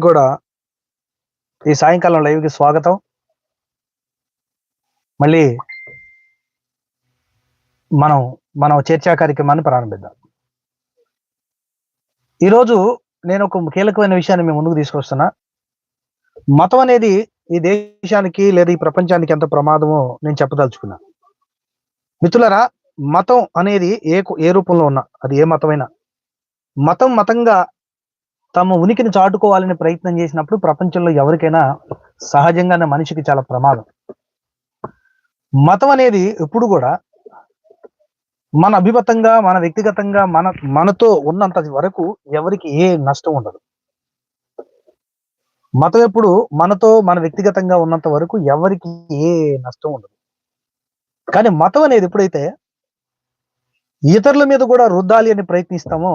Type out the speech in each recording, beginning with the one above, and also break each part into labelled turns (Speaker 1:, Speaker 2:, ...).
Speaker 1: కూడా ఈ సాయంకాలం లైవ్‌కి స్వాగతం. మళ్ళీ మనం మనం చర్చా కార్యక్రమాన్ని ప్రారంభిద్దాం. ఈరోజు నేను ఒక కీలకమైన విషయాన్ని మీ ముందుకు తీసుకొస్తున్నా. మతం అనేది ఈ దేశానికి లేదా ఈ ప్రపంచానికి ఎంత ప్రమాదమో నేను చెప్పదలుచుకున్నా. మిత్రులారా, మతం అనేది ఏ రూపంలో ఉన్నా, అది ఏ మతమైనా, మతంగా తమ ఉనికిని చాటుకోవాలని ప్రయత్నం చేసినప్పుడు ప్రపంచంలో ఎవరికైనా సహజంగానే మనిషికి చాలా ప్రమాదం. మతం అనేది ఎప్పుడు కూడా మన అభిమతంగా, మన వ్యక్తిగతంగా, మనతో ఉన్నంత వరకు ఎవరికి ఏ నష్టం ఉండదు. మతం ఎప్పుడు మనతో మన వ్యక్తిగతంగా ఉన్నంత వరకు ఎవరికి ఏ నష్టం ఉండదు. కానీ మతం అనేది ఎప్పుడైతే ఇతరుల మీద కూడా రుద్దాలి అని ప్రయత్నిస్తామో,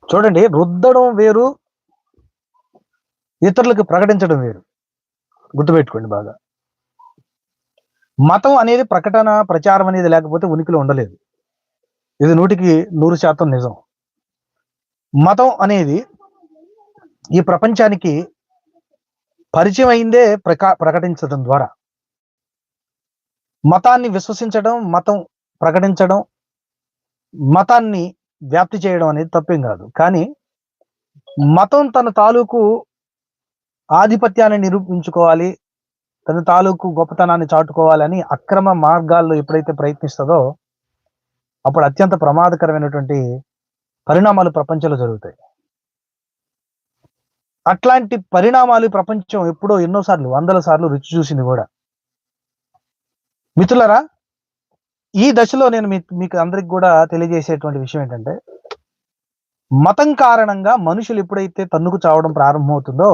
Speaker 1: చూడండి, రుద్దడం వేరు, ఇతరులకు ప్రకటించడం వేరు. గుర్తుపెట్టుకోండి బాగా. మతం అనేది ప్రకటన, ప్రచారం అనేది లేకపోతే ఉనికిలో ఉండలేదు. ఇది 100% నిజం. మతం అనేది ఈ ప్రపంచానికి పరిచయం అయిందే ప్రకటించడం ద్వారా. మతాన్ని విశ్వసించడం, మతం ప్రకటించడం, మతాన్ని వ్యాప్తి చేయడం అనేది తప్పేం కాదు. కానీ మతం తన తాలూకు ఆధిపత్యాన్ని నిరూపించుకోవాలి, తన తాలూకు గొప్పతనాన్ని చాటుకోవాలని అక్రమ మార్గాల్లో ఎప్పుడైతే ప్రయత్నిస్తుందో అప్పుడు అత్యంత ప్రమాదకరమైనటువంటి పరిణామాలు ప్రపంచంలో జరుగుతాయి. అట్లాంటి పరిణామాలు ప్రపంచం ఎప్పుడో ఎన్నోసార్లు, వందల సార్లు రుచి చూసింది కూడా. మిత్రులారా, ఈ దశలో నేను మీకు అందరికి కూడా తెలియజేసేటువంటి విషయం ఏంటంటే, మతం కారణంగా మనుషులు ఎప్పుడైతే తన్నుకు చావడం ప్రారంభమవుతుందో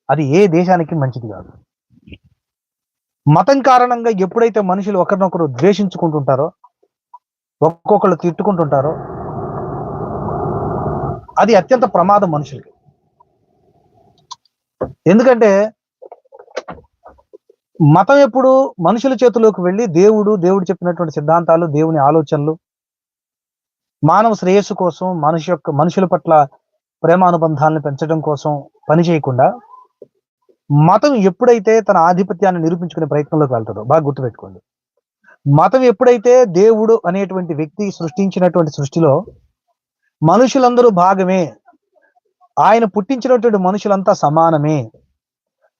Speaker 1: అది ఏ దేశానికి మంచిది కాదు. మతం కారణంగా ఎప్పుడైతే మనుషులు ఒకరినొకరు ద్వేషించుకుంటుంటారో, ఒక్కొక్కరు తిట్టుకుంటుంటారో, అది అత్యంత ప్రమాదం మనుషులకి. ఎందుకంటే మతం ఎప్పుడు మనుషుల చేతిలోకి వెళ్ళి దేవుడు చెప్పినటువంటి సిద్ధాంతాలు, దేవుని ఆలోచనలు, మానవ శ్రేయస్సు కోసం, మనుషుల పట్ల ప్రేమానుబంధాలను పెంచడం కోసం పని చేయకుండా, మతం ఎప్పుడైతే తన ఆధిపత్యాన్ని నిరూపించుకునే ప్రయత్నంలోకి వెళ్తుందో, బాగా గుర్తుపెట్టుకోండి. మతం ఎప్పుడైతే దేవుడు అనేటువంటి వ్యక్తి సృష్టించినటువంటి సృష్టిలో మనుషులందరూ భాగమే, ఆయన పుట్టించినటువంటి మనుషులంతా సమానమే,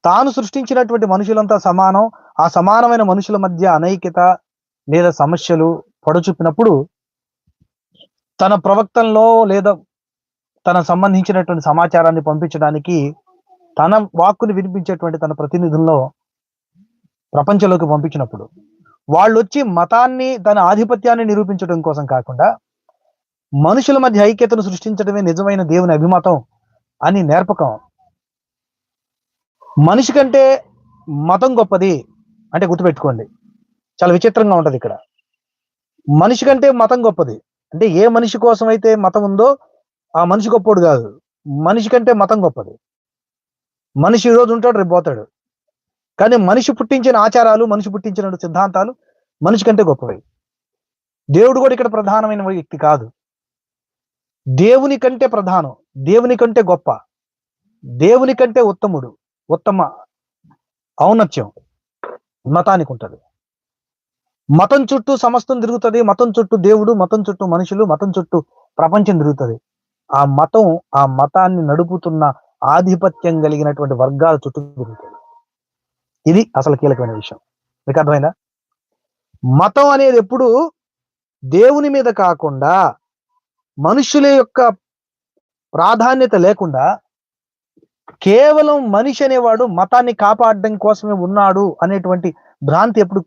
Speaker 1: తాను సృష్టించినటువంటి మనుషులంతా సమానం, ఆ సమానమైన మనుషుల మధ్య అనైక్యత లేదా సమస్యలు పొడచూపినప్పుడు తన ప్రవక్తల్లో లేదా తన సంబంధించినటువంటి సమాచారాన్ని పంపించడానికి తన వాక్కుని వినిపించేటువంటి తన ప్రతినిధుల్లో ప్రపంచంలోకి పంపించినప్పుడు వాళ్ళు వచ్చి మతాన్ని, తన ఆధిపత్యాన్ని నిరూపించడం కోసం కాకుండా మనుషుల మధ్య ఐక్యతను సృష్టించడమే నిజమైన దేవుని అభిమతం అని నేర్పకం. మనిషి కంటే మతం గొప్పది అంటే గుర్తుపెట్టుకోండి, చాలా విచిత్రంగా ఉంటది ఇక్కడ. మనిషి కంటే మతం గొప్పది అంటే ఏ మనిషి కోసం అయితే మతం ఉందో ఆ మనిషి గొప్పోడు కాదు, మనిషి కంటే మతం గొప్పది. మనిషి ఈ రోజు ఉంటాడు, రేపు పోతాడు. కానీ మనిషి పుట్టించిన ఆచారాలు, మనిషి పుట్టించిన సిద్ధాంతాలు మనిషి కంటే గొప్పవి. దేవుడు కూడా ఇక్కడ ప్రధానమైన వ్యక్తి కాదు. దేవుని కంటే ప్రధానం, దేవుని కంటే గొప్ప, దేవుని కంటే ఉత్తమ ఔన్నత్యం మతానికి ఉంటుంది. మతం చుట్టూ సమస్తం తిరుగుతుంది, మతం చుట్టూ దేవుడు, మతం చుట్టూ మనుషులు, మతం చుట్టూ ప్రపంచం తిరుగుతుంది. ఆ మతాన్ని నడుపుతున్న ఆధిపత్యం కలిగినటువంటి వర్గాల చుట్టూ తిరుగుతుంది. ఇది అసలు కీలకమైన విషయం. మీకు అర్థమైందా? మతం అనేది ఎప్పుడు దేవుని మీద కాకుండా, మనుషుల యొక్క ప్రాధాన్యత లేకుండా, కేవలం మనిషి అనేవాడు మతాన్ని కాపాడడం కోసమే ఉన్నాడు అనేటువంటి భ్రాంతి ఎప్పుడు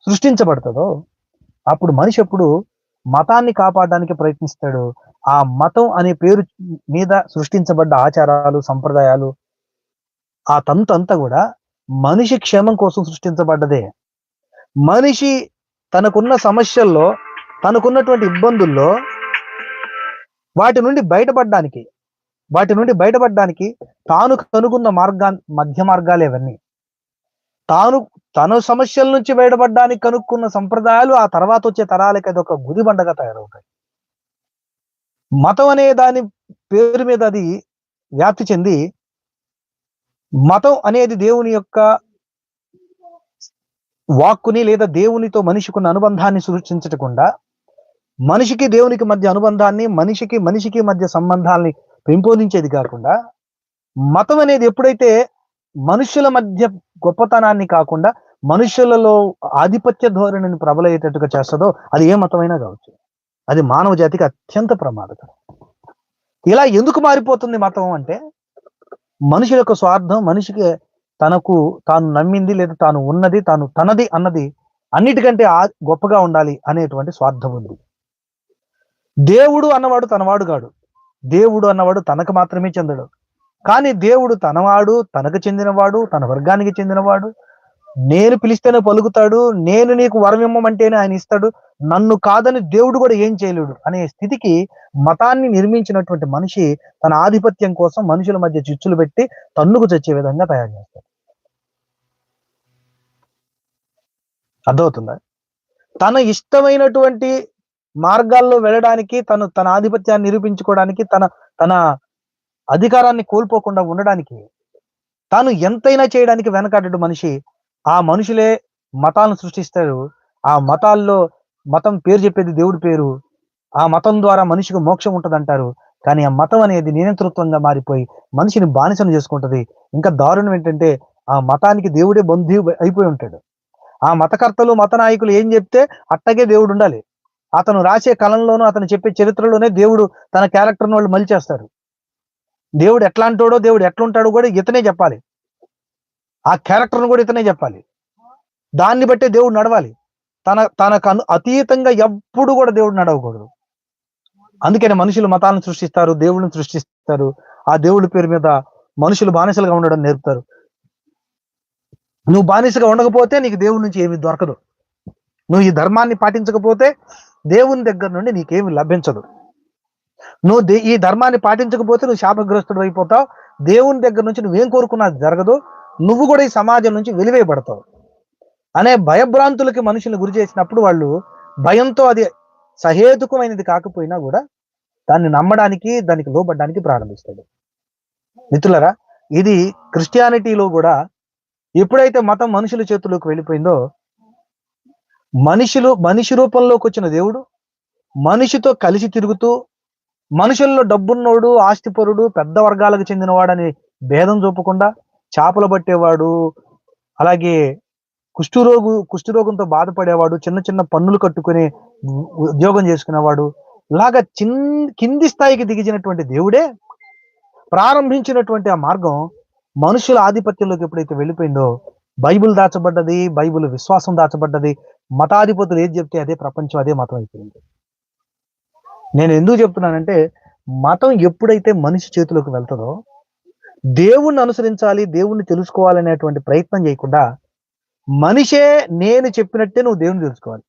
Speaker 1: సృష్టించబడుతుందో అప్పుడు మనిషి ఎప్పుడు మతాన్ని కాపాడడానికి ప్రయత్నిస్తాడు. ఆ మతం అనే పేరు మీద సృష్టించబడ్డ ఆచారాలు, సంప్రదాయాలు, ఆ తంతు అంతా కూడా మనిషి క్షేమం కోసం సృష్టించబడ్డదే. మనిషి తనకున్న సమస్యల్లో, తనకున్నటువంటి ఇబ్బందుల్లో వాటి నుండి బయటపడడానికి తాను కనుగొన్న మధ్య మార్గాలు ఇవన్నీ. తన సమస్యల నుంచి బయటపడడానికి కనుక్కున్న సంప్రదాయాలు ఆ తర్వాత వచ్చే తరాలకి అది ఒక గుదిబండగా తయారవుతాయి. మతం అనే దాని పేరు మీద అది వ్యాప్తి చెంది మతం అనేది దేవుని యొక్క వాక్కుని లేదా దేవునితో మనిషికున్న అనుబంధాన్ని సూచించకుండా మనిషికి దేవునికి మధ్య అనుబంధాన్ని, మనిషికి మధ్య సంబంధాల్ని పెంపొందించేది కాకుండా, మతం అనేది ఎప్పుడైతే మనుషుల మధ్య గొప్పతనాన్ని కాకుండా మనుషులలో ఆధిపత్య ధోరణిని ప్రబలయ్యేటట్టుగా చేస్తుందో అది ఏ మతమైనా కావచ్చు. అది మానవ జాతికి అత్యంత ప్రమాదకరం. ఇలా ఎందుకు మారిపోతుంది మతం అంటే, మనుషుల యొక్క స్వార్థం, మనిషికి తాను నమ్మింది లేదా తాను ఉన్నది, తనది అన్నది అన్నిటికంటే గొప్పగా ఉండాలి అనేటువంటి స్వార్థం ఉంది. దేవుడు అన్నవాడు తనవాడు కాడు. దేవుడు అన్నవాడు తనకు మాత్రమే చెందడు. కానీ దేవుడు తనవాడు, తనకు చెందినవాడు, తన వర్గానికి చెందినవాడు. నేను పిలిస్తేనే పలుకుతాడు, నేను నీకు వరం ఇమ్మమంటేనే ఆయన ఇస్తాడు, నన్ను కాదని దేవుడు కూడా ఏం చేయలేడు అనే స్థితికి మతాన్ని నిర్మించినటువంటి మనిషి తన ఆధిపత్యం కోసం మనుషుల మధ్య చిచ్చులు పెట్టి తన్నుకు చచ్చే విధంగా తయారు చేస్తాడు. అర్థమవుతుందా? తన ఇష్టమైనటువంటి మార్గాల్లో వెళ్ళడానికి, తన ఆధిపత్యాన్ని నిరూపించుకోవడానికి, తన అధికారాన్ని కోల్పోకుండా ఉండడానికి తాను ఎంతైనా చేయడానికి వెనకాడడు మనిషి. ఆ మనుషులే మతాలను సృష్టిస్తారు. ఆ మతాల్లో మతం పేరు చెప్పేది దేవుడి పేరు. ఆ మతం ద్వారా మనిషికి మోక్షం ఉంటదంటారు. కానీ ఆ మతం అనేది నియంతృత్వంగా మారిపోయి మనిషిని బానిసను చేసుకుంటది. ఇంకా దారుణం ఏంటంటే, ఆ మతానికి దేవుడే బంధువు అయిపోయి ఉంటాడు. ఆ మతకర్తలు, మత నాయకులు ఏం చెప్తే అట్టగే దేవుడు ఉండాలి. అతను రాసే కలంలోనూ, అతను చెప్పే చరిత్రలోనే దేవుడు తన క్యారెక్టర్ను వాళ్ళు మలిచేస్తారు. దేవుడు ఎట్లాంటోడో, దేవుడు ఎట్లుంటాడో కూడా ఇతనే చెప్పాలి. ఆ క్యారెక్టర్ను కూడా ఇతనే చెప్పాలి. దాన్ని బట్టే దేవుడు నడవాలి. తనకు అతీతంగా ఎప్పుడు కూడా దేవుడు నడవకూడదు. అందుకని మనుషులు మతాలను సృష్టిస్తారు, దేవుళ్ళని సృష్టిస్తారు. ఆ దేవుడి పేరు మీద మనుషులు బానిసలుగా ఉండడం నేర్పుతారు. నువ్వు బానిసగా ఉండకపోతే నీకు దేవుడి నుంచి ఏమి దొరకదు. నువ్వు ఈ ధర్మాన్ని పాటించకపోతే దేవుని దగ్గర నుండి నీకేమి లభించదు. నువ్వు ఈ ధర్మాన్ని పాటించకపోతే నువ్వు శాపగ్రస్తుడు అయిపోతావు. దేవుని దగ్గర నుంచి నువ్వేం కోరుకున్నది జరగదు. నువ్వు కూడా ఈ సమాజం నుంచి వెలివేయబడతావు అనే భయభ్రాంతులకి మనుషులు గురి చేసినప్పుడు వాళ్ళు భయంతో, అది సహేతుకమైనది కాకపోయినా కూడా దాన్ని నమ్మడానికి, దానికి లోబడ్డానికి ప్రారంభిస్తాడు. మిత్రులారా, ఇది క్రిస్టియానిటీలో కూడా ఎప్పుడైతే మతం మనుషుల చేతుల్లోకి వెళ్ళిపోయిందో, మనిషి రూపంలోకి వచ్చిన దేవుడు మనిషితో కలిసి తిరుగుతూ మనుషుల్లో డబ్బున్నోడు, ఆస్తిపరుడు, పెద్ద వర్గాలకు చెందినవాడని భేదం చూపకుండా చేపలు పట్టేవాడు, అలాగే కుష్ఠరోగంతో బాధపడేవాడు, చిన్న చిన్న పన్నులు కట్టుకుని ఉద్యోగం చేసుకునేవాడు, ఇలాగా కింది స్థాయికి దిగిచినటువంటి దేవుడే ప్రారంభించినటువంటి ఆ మార్గం మనుషుల ఆధిపత్యంలోకి ఎప్పుడైతే వెళ్ళిపోయిందో, బైబిల్ దాచబడ్డది, బైబిల్ విశ్వాసం దాచబడ్డది, మతాధిపతులు ఏది చెప్తే అదే ప్రపంచం, అదే మతం అయిపోయింది. నేను ఎందుకు చెప్తున్నానంటే, మతం ఎప్పుడైతే మనిషి చేతిలోకి వెళ్తుందో, దేవుణ్ణి అనుసరించాలి, దేవుణ్ణి తెలుసుకోవాలనేటువంటి ప్రయత్నం చేయకుండా మనిషే నేను చెప్పినట్టే నువ్వు దేవుని తెలుసుకోవాలి,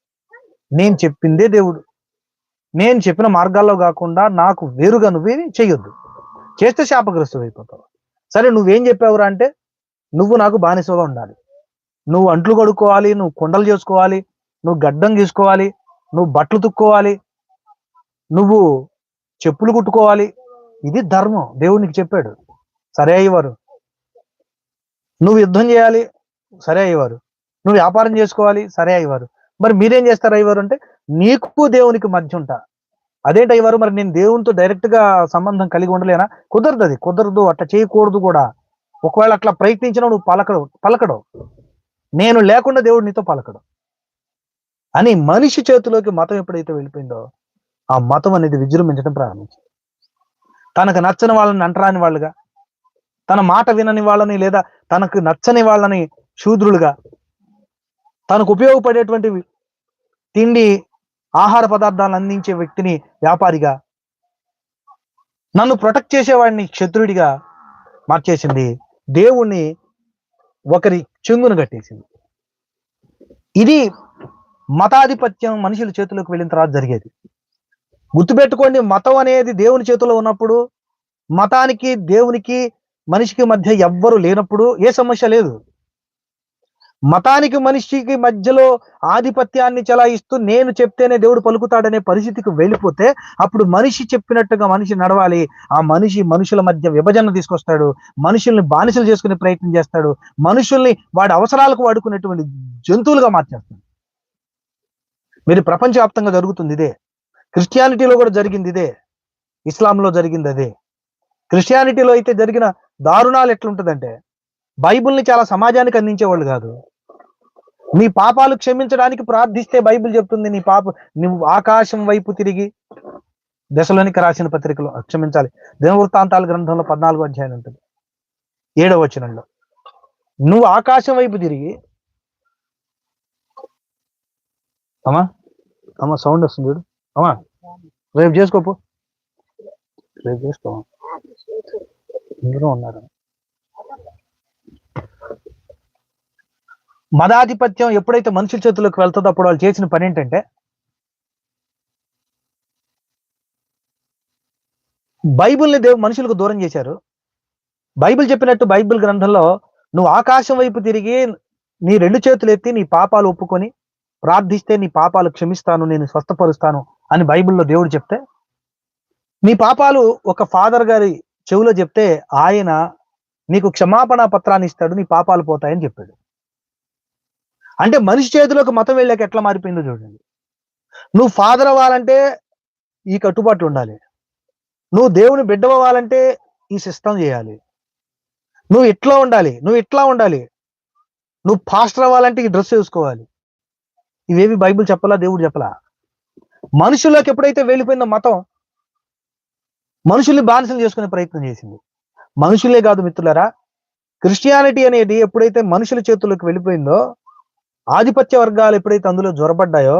Speaker 1: నేను చెప్పిందే దేవుడు, నేను చెప్పిన మార్గాల్లో కాకుండా నాకు వేరుగా నువ్వేమి చేయొద్దు, చేస్తే శాపగ్రస్తుడు అయిపోతావు. సరే, నువ్వేం చెప్పావురా అంటే, నువ్వు నాకు బానిసగా ఉండాలి, నువ్వు అంట్లు కడుక్కోవాలి, నువ్వు కుండలు చేసుకోవాలి, నువ్వు గడ్డం గీసుకోవాలి, నువ్వు బట్టలు తుక్కోవాలి, నువ్వు చెప్పులు కుట్టుకోవాలి, ఇది ధర్మం, దేవుడు నీకు చెప్పాడు. సరే అయ్యేవారు. నువ్వు యుద్ధం చేయాలి, సరే అయ్యేవారు. నువ్వు వ్యాపారం చేసుకోవాలి, సరే అయ్యేవారు. మరి మీరేం చేస్తారు అయ్యేవారు అంటే, నీకు దేవునికి మధ్య ఉంటా. అదేంటి అయ్యేవారు, మరి నేను దేవునితో డైరెక్ట్ గా సంబంధం కలిగి ఉండలేనా? కుదరదు, అది కుదరదు, అట్లా చేయకూడదు కూడా. ఒకవేళ అట్లా ప్రయత్నించినా నువ్వు పలకడు, నేను లేకుండా దేవుడు నీతో పలకడు అని మనిషి చేతిలోకి మతం ఎప్పుడైతే వెళ్ళిపోయిందో, ఆ మతం అనేది విజృంభించడం ప్రారంభించింది. తనకు నచ్చని వాళ్ళని అంటరాని వాళ్ళుగా, తన మాట వినని వాళ్ళని లేదా తనకు నచ్చని వాళ్ళని శూద్రులుగా, తనకు ఉపయోగపడేటువంటి తిండి ఆహార పదార్థాలను అందించే వ్యక్తిని వ్యాపారిగా, నన్ను ప్రొటెక్ట్ చేసేవాడిని క్షత్రుడిగా మార్చేసింది. దేవుణ్ణి ఒకరి చెంగును కట్టేసింది. ఇది మతాధిపత్యం మనుషుల చేతుల్లోకి వెళ్ళిన తర్వాత జరిగేది. గుర్తుపెట్టుకోండి, మతం అనేది దేవుని చేతిలో ఉన్నప్పుడు, మతానికి దేవునికి మనిషికి మధ్య ఎవ్వరు లేనప్పుడు ఏ సమస్య లేదు. మతానికి మనిషికి మధ్యలో ఆధిపత్యాన్ని చెలాయిస్తూ నేను చెప్తేనే దేవుడు పలుకుతాడనే పరిస్థితికి వెళ్ళిపోతే అప్పుడు మనిషి చెప్పినట్టుగా మనిషి నడవాలి. ఆ మనిషి మనుషుల మధ్య విభజన తీసుకొస్తాడు, మనుషుల్ని బానిసలు చేసుకునే ప్రయత్నం చేస్తాడు, మనుషుల్ని వాడి అవసరాలకు వాడుకునేటువంటి జంతువులుగా మార్చేస్తాడు. మీరు ప్రపంచవ్యాప్తంగా జరుగుతుంది ఇదే. క్రిస్టియానిటీలో కూడా జరిగింది ఇదే. ఇస్లాంలో జరిగింది అదే. క్రిస్టియానిటీలో అయితే జరిగిన దారుణాలు ఎట్లుంటదంటే, బైబిల్ని చాలా సమాజానికి అందించేవాళ్ళు కాదు. నీ పాపాలు క్షమించడానికి ప్రార్థిస్తే బైబిల్ చెప్తుంది నువ్వు ఆకాశం వైపు తిరిగి, దశలోనికి రాసిన పత్రికలో క్షమించాలి, దినవృత్తాంతాల గ్రంథంలో 14వ అధ్యాయం ఉంటుంది, 7వ వచనంలో నువ్వు ఆకాశం వైపు తిరిగి, అమ్మా సౌండ్ వస్తుంది చూడు, అమ్మా రేపు చేసుకోపో, రేపు చేసుకో, అందరూ ఉన్నారు. మదాధిపత్యం ఎప్పుడైతే మనుషుల చేతుల్లోకి వెళ్తుందో అప్పుడు వాళ్ళు చేసిన పని ఏంటంటే, బైబిల్ని మనుషులకు దూరం చేశారు. బైబిల్ చెప్పినట్టు బైబిల్ గ్రంథంలో నువ్వు ఆకాశం వైపు తిరిగి నీ 2 చేతులు ఎత్తి నీ పాపాలు ఒప్పుకొని ప్రార్థిస్తే నీ పాపాలు క్షమిస్తాను, నేను స్వస్థపరుస్తాను అని బైబిల్లో దేవుడు చెప్తే, నీ పాపాలు ఒక ఫాదర్ గారి చెవిలో చెప్తే ఆయన నీకు క్షమాపణ పత్రాన్ని ఇస్తాడు, నీ పాపాలు పోతాయని చెప్పాడు. అంటే మనిషి చేతిలోకి మతం వెళ్ళాక ఎట్లా మారిపోయిందో చూడండి. నువ్వు ఫాదర్ అవ్వాలంటే ఈ కట్టుబాటు ఉండాలి, నువ్వు దేవుని బిడ్డ అవ్వాలంటే ఈ సిస్టం చేయాలి, నువ్వు ఇట్లా ఉండాలి, నువ్వు ఇట్లా ఉండాలి, నువ్వు పాస్టర్ అవ్వాలంటే ఈ డ్రెస్ వేసుకోవాలి. ఇవేవి బైబిల్ చెప్పలా, దేవుడు చెప్పలా. మనుషుల్లోకి ఎప్పుడైతే వెళ్ళిపోయిందో మతం, మనుషుల్ని బానిసలు చేసుకునే ప్రయత్నం చేసింది. మనుషులే కాదు మిత్రులారా, క్రిస్టియానిటీ అనేది ఎప్పుడైతే మనుషుల చేతుల్లోకి వెళ్ళిపోయిందో, ఆధిపత్య వర్గాలు ఎప్పుడైతే అందులో జ్వరపడ్డాయో,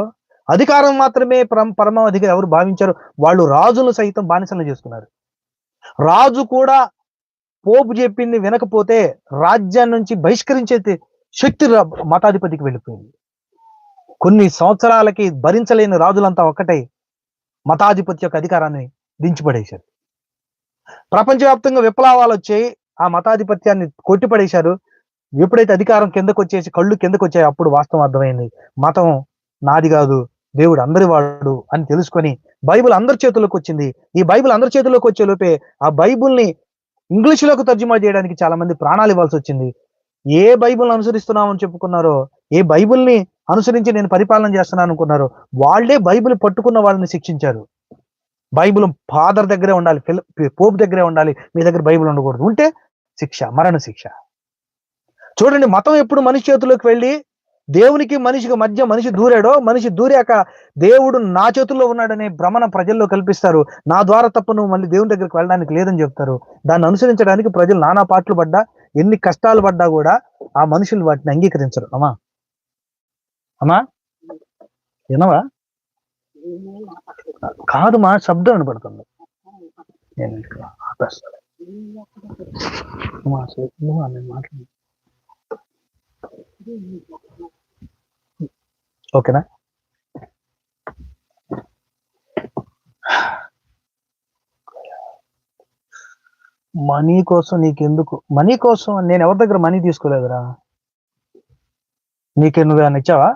Speaker 1: అధికారం మాత్రమే పరమావధిగా ఎవరు భావించారు, వాళ్ళు రాజులు సైతం బానిసలు చేసుకున్నారు. రాజు కూడా పోపు చెప్పింది వినకపోతే రాజ్యాన్ని నుంచి బహిష్కరించే శక్తి మతాధిపతికి వెళ్ళిపోయింది. కొన్ని సంవత్సరాలకి భరించలేని రాజులంతా ఒక్కటై మతాధిపతి యొక్క అధికారాన్ని దించిపడేశారు. ప్రపంచవ్యాప్తంగా విప్లవాలు వచ్చాయి, ఆ మతాధిపత్యాన్ని కొట్టిపడేశారు. ఎప్పుడైతే అధికారం కిందకు వచ్చేసి కళ్ళు కిందకు వచ్చాయి, అప్పుడు వాస్తవం అర్థమైంది, మతం నాది కాదు, దేవుడు అందరి వాడు అని తెలుసుకొని బైబిల్ అందరి చేతుల్లోకి వచ్చింది. ఈ బైబిల్ అందరి చేతుల్లోకి వచ్చే లోపే ఆ బైబిల్ని ఇంగ్లీష్లోకి తర్జుమా చేయడానికి చాలా మంది ప్రాణాలు ఇవ్వాల్సి వచ్చింది. ఏ బైబిల్ అనుసరిస్తున్నామని చెప్పుకున్నారో, ఏ బైబిల్ని అనుసరించి నేను పరిపాలన చేస్తున్నాను అనుకున్నారో, వాళ్ళే బైబిల్ పట్టుకున్న వాళ్ళని శిక్షించారు. బైబిల్ ఫాదర్ దగ్గరే ఉండాలి, పోపు దగ్గరే ఉండాలి, మీ దగ్గర బైబిల్ ఉండకూడదు, ఉంటే శిక్ష, మరణ శిక్ష. చూడండి, మతం ఎప్పుడు మనిషి చేతుల్లోకి వెళ్ళి దేవునికి మనిషికి మధ్య మనిషి దూరాడో, మనిషి దూరాక దేవుడు నా చేతుల్లో ఉన్నాడనే భ్రమణ ప్రజల్లో కల్పిస్తారు. నా ద్వారా తప్ప నువ్వు మళ్ళీ దేవుని దగ్గరికి వెళ్ళడానికి లేదని చెప్తారు. దాన్ని అనుసరించడానికి ప్రజలు నానా పాటలు పడ్డా, ఎన్ని కష్టాలు పడ్డా కూడా ఆ మనుషులు వాటిని అంగీకరించరు. అమ్మా వినవా? కాదు మా శబ్దం వినపడుతుంది. ఓకేనా? మనీ కోసం నీకెందుకు? మనీ కోసం నేను ఎవరి దగ్గర మనీ తీసుకోలేదురా. నీకే నువ్వు ఏమైనా ఇచ్చావా?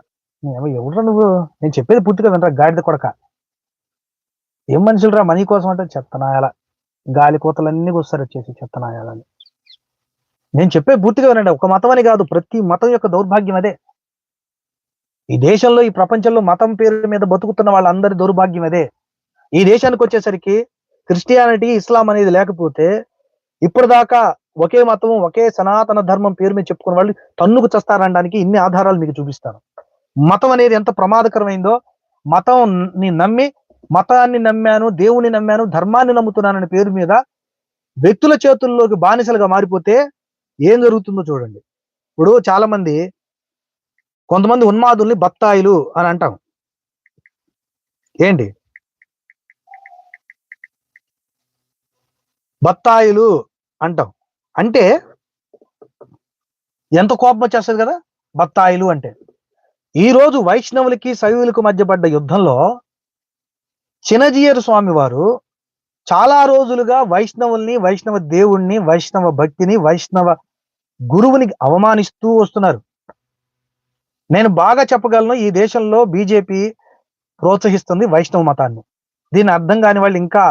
Speaker 1: ఎవరురా నువ్వు? నేను చెప్పేది పూర్తిగా వినరా గాడిద కొడక. ఏం మనుషులరా మనీ కోసం అంటే చెత్తనాయాల, గాలి కోతలన్నీ వస్తారు వచ్చేసి చెత్తనాయాలని. నేను చెప్పే పూర్తిగా వినండి. ఒక మతం అని కాదు, ప్రతి మతం యొక్క దౌర్భాగ్యం అదే. ఈ దేశంలో, ఈ ప్రపంచంలో మతం పేరు మీద బతుకుతున్న వాళ్ళందరి దౌర్భాగ్యం అదే. ఈ దేశానికి వచ్చేసరికి క్రిస్టియానిటీ, ఇస్లాం అనేది లేకపోతే ఇప్పుడు దాకా ఒకే మతం, ఒకే సనాతన ధర్మం పేరు మీద చెప్పుకున్న వాళ్ళు తన్నుకు చస్తారనడానికి ఇన్ని ఆధారాలు మీకు చూపిస్తాను. మతం అనేది ఎంత ప్రమాదకరమైందో, మతాన్ని నమ్మాను, దేవుని నమ్మాను, ధర్మాన్ని నమ్ముతున్నానని పేరు మీద వ్యక్తుల చేతుల్లోకి బానిసలుగా మారిపోతే ఏం జరుగుతుందో చూడండి. ఇప్పుడు చాలా మంది, కొంతమంది ఉన్మాదుల్ని బత్తాయిలు అని అంటాం. ఏంటి బత్తాయిలు అంటాం అంటే ఎంత కోపం వచ్చేస్తుంది కదా బత్తాయిలు అంటే. ఈ రోజు వైష్ణవులకి శైవులకు మధ్య పడ్డ యుద్ధంలో చినజీయర్ స్వామి వారు చాలా రోజులుగా వైష్ణవుల్ని, వైష్ణవ దేవుణ్ణి, వైష్ణవ భక్తిని, వైష్ణవ గురువుని అవమానిస్తూ వస్తున్నారు. నేను బాగా చెప్పగలను, ఈ దేశంలో బీజేపీ ప్రోత్సహిస్తుంది వైష్ణవ మతాన్ని. దీని అర్థం కాని వాళ్ళు ఇంకా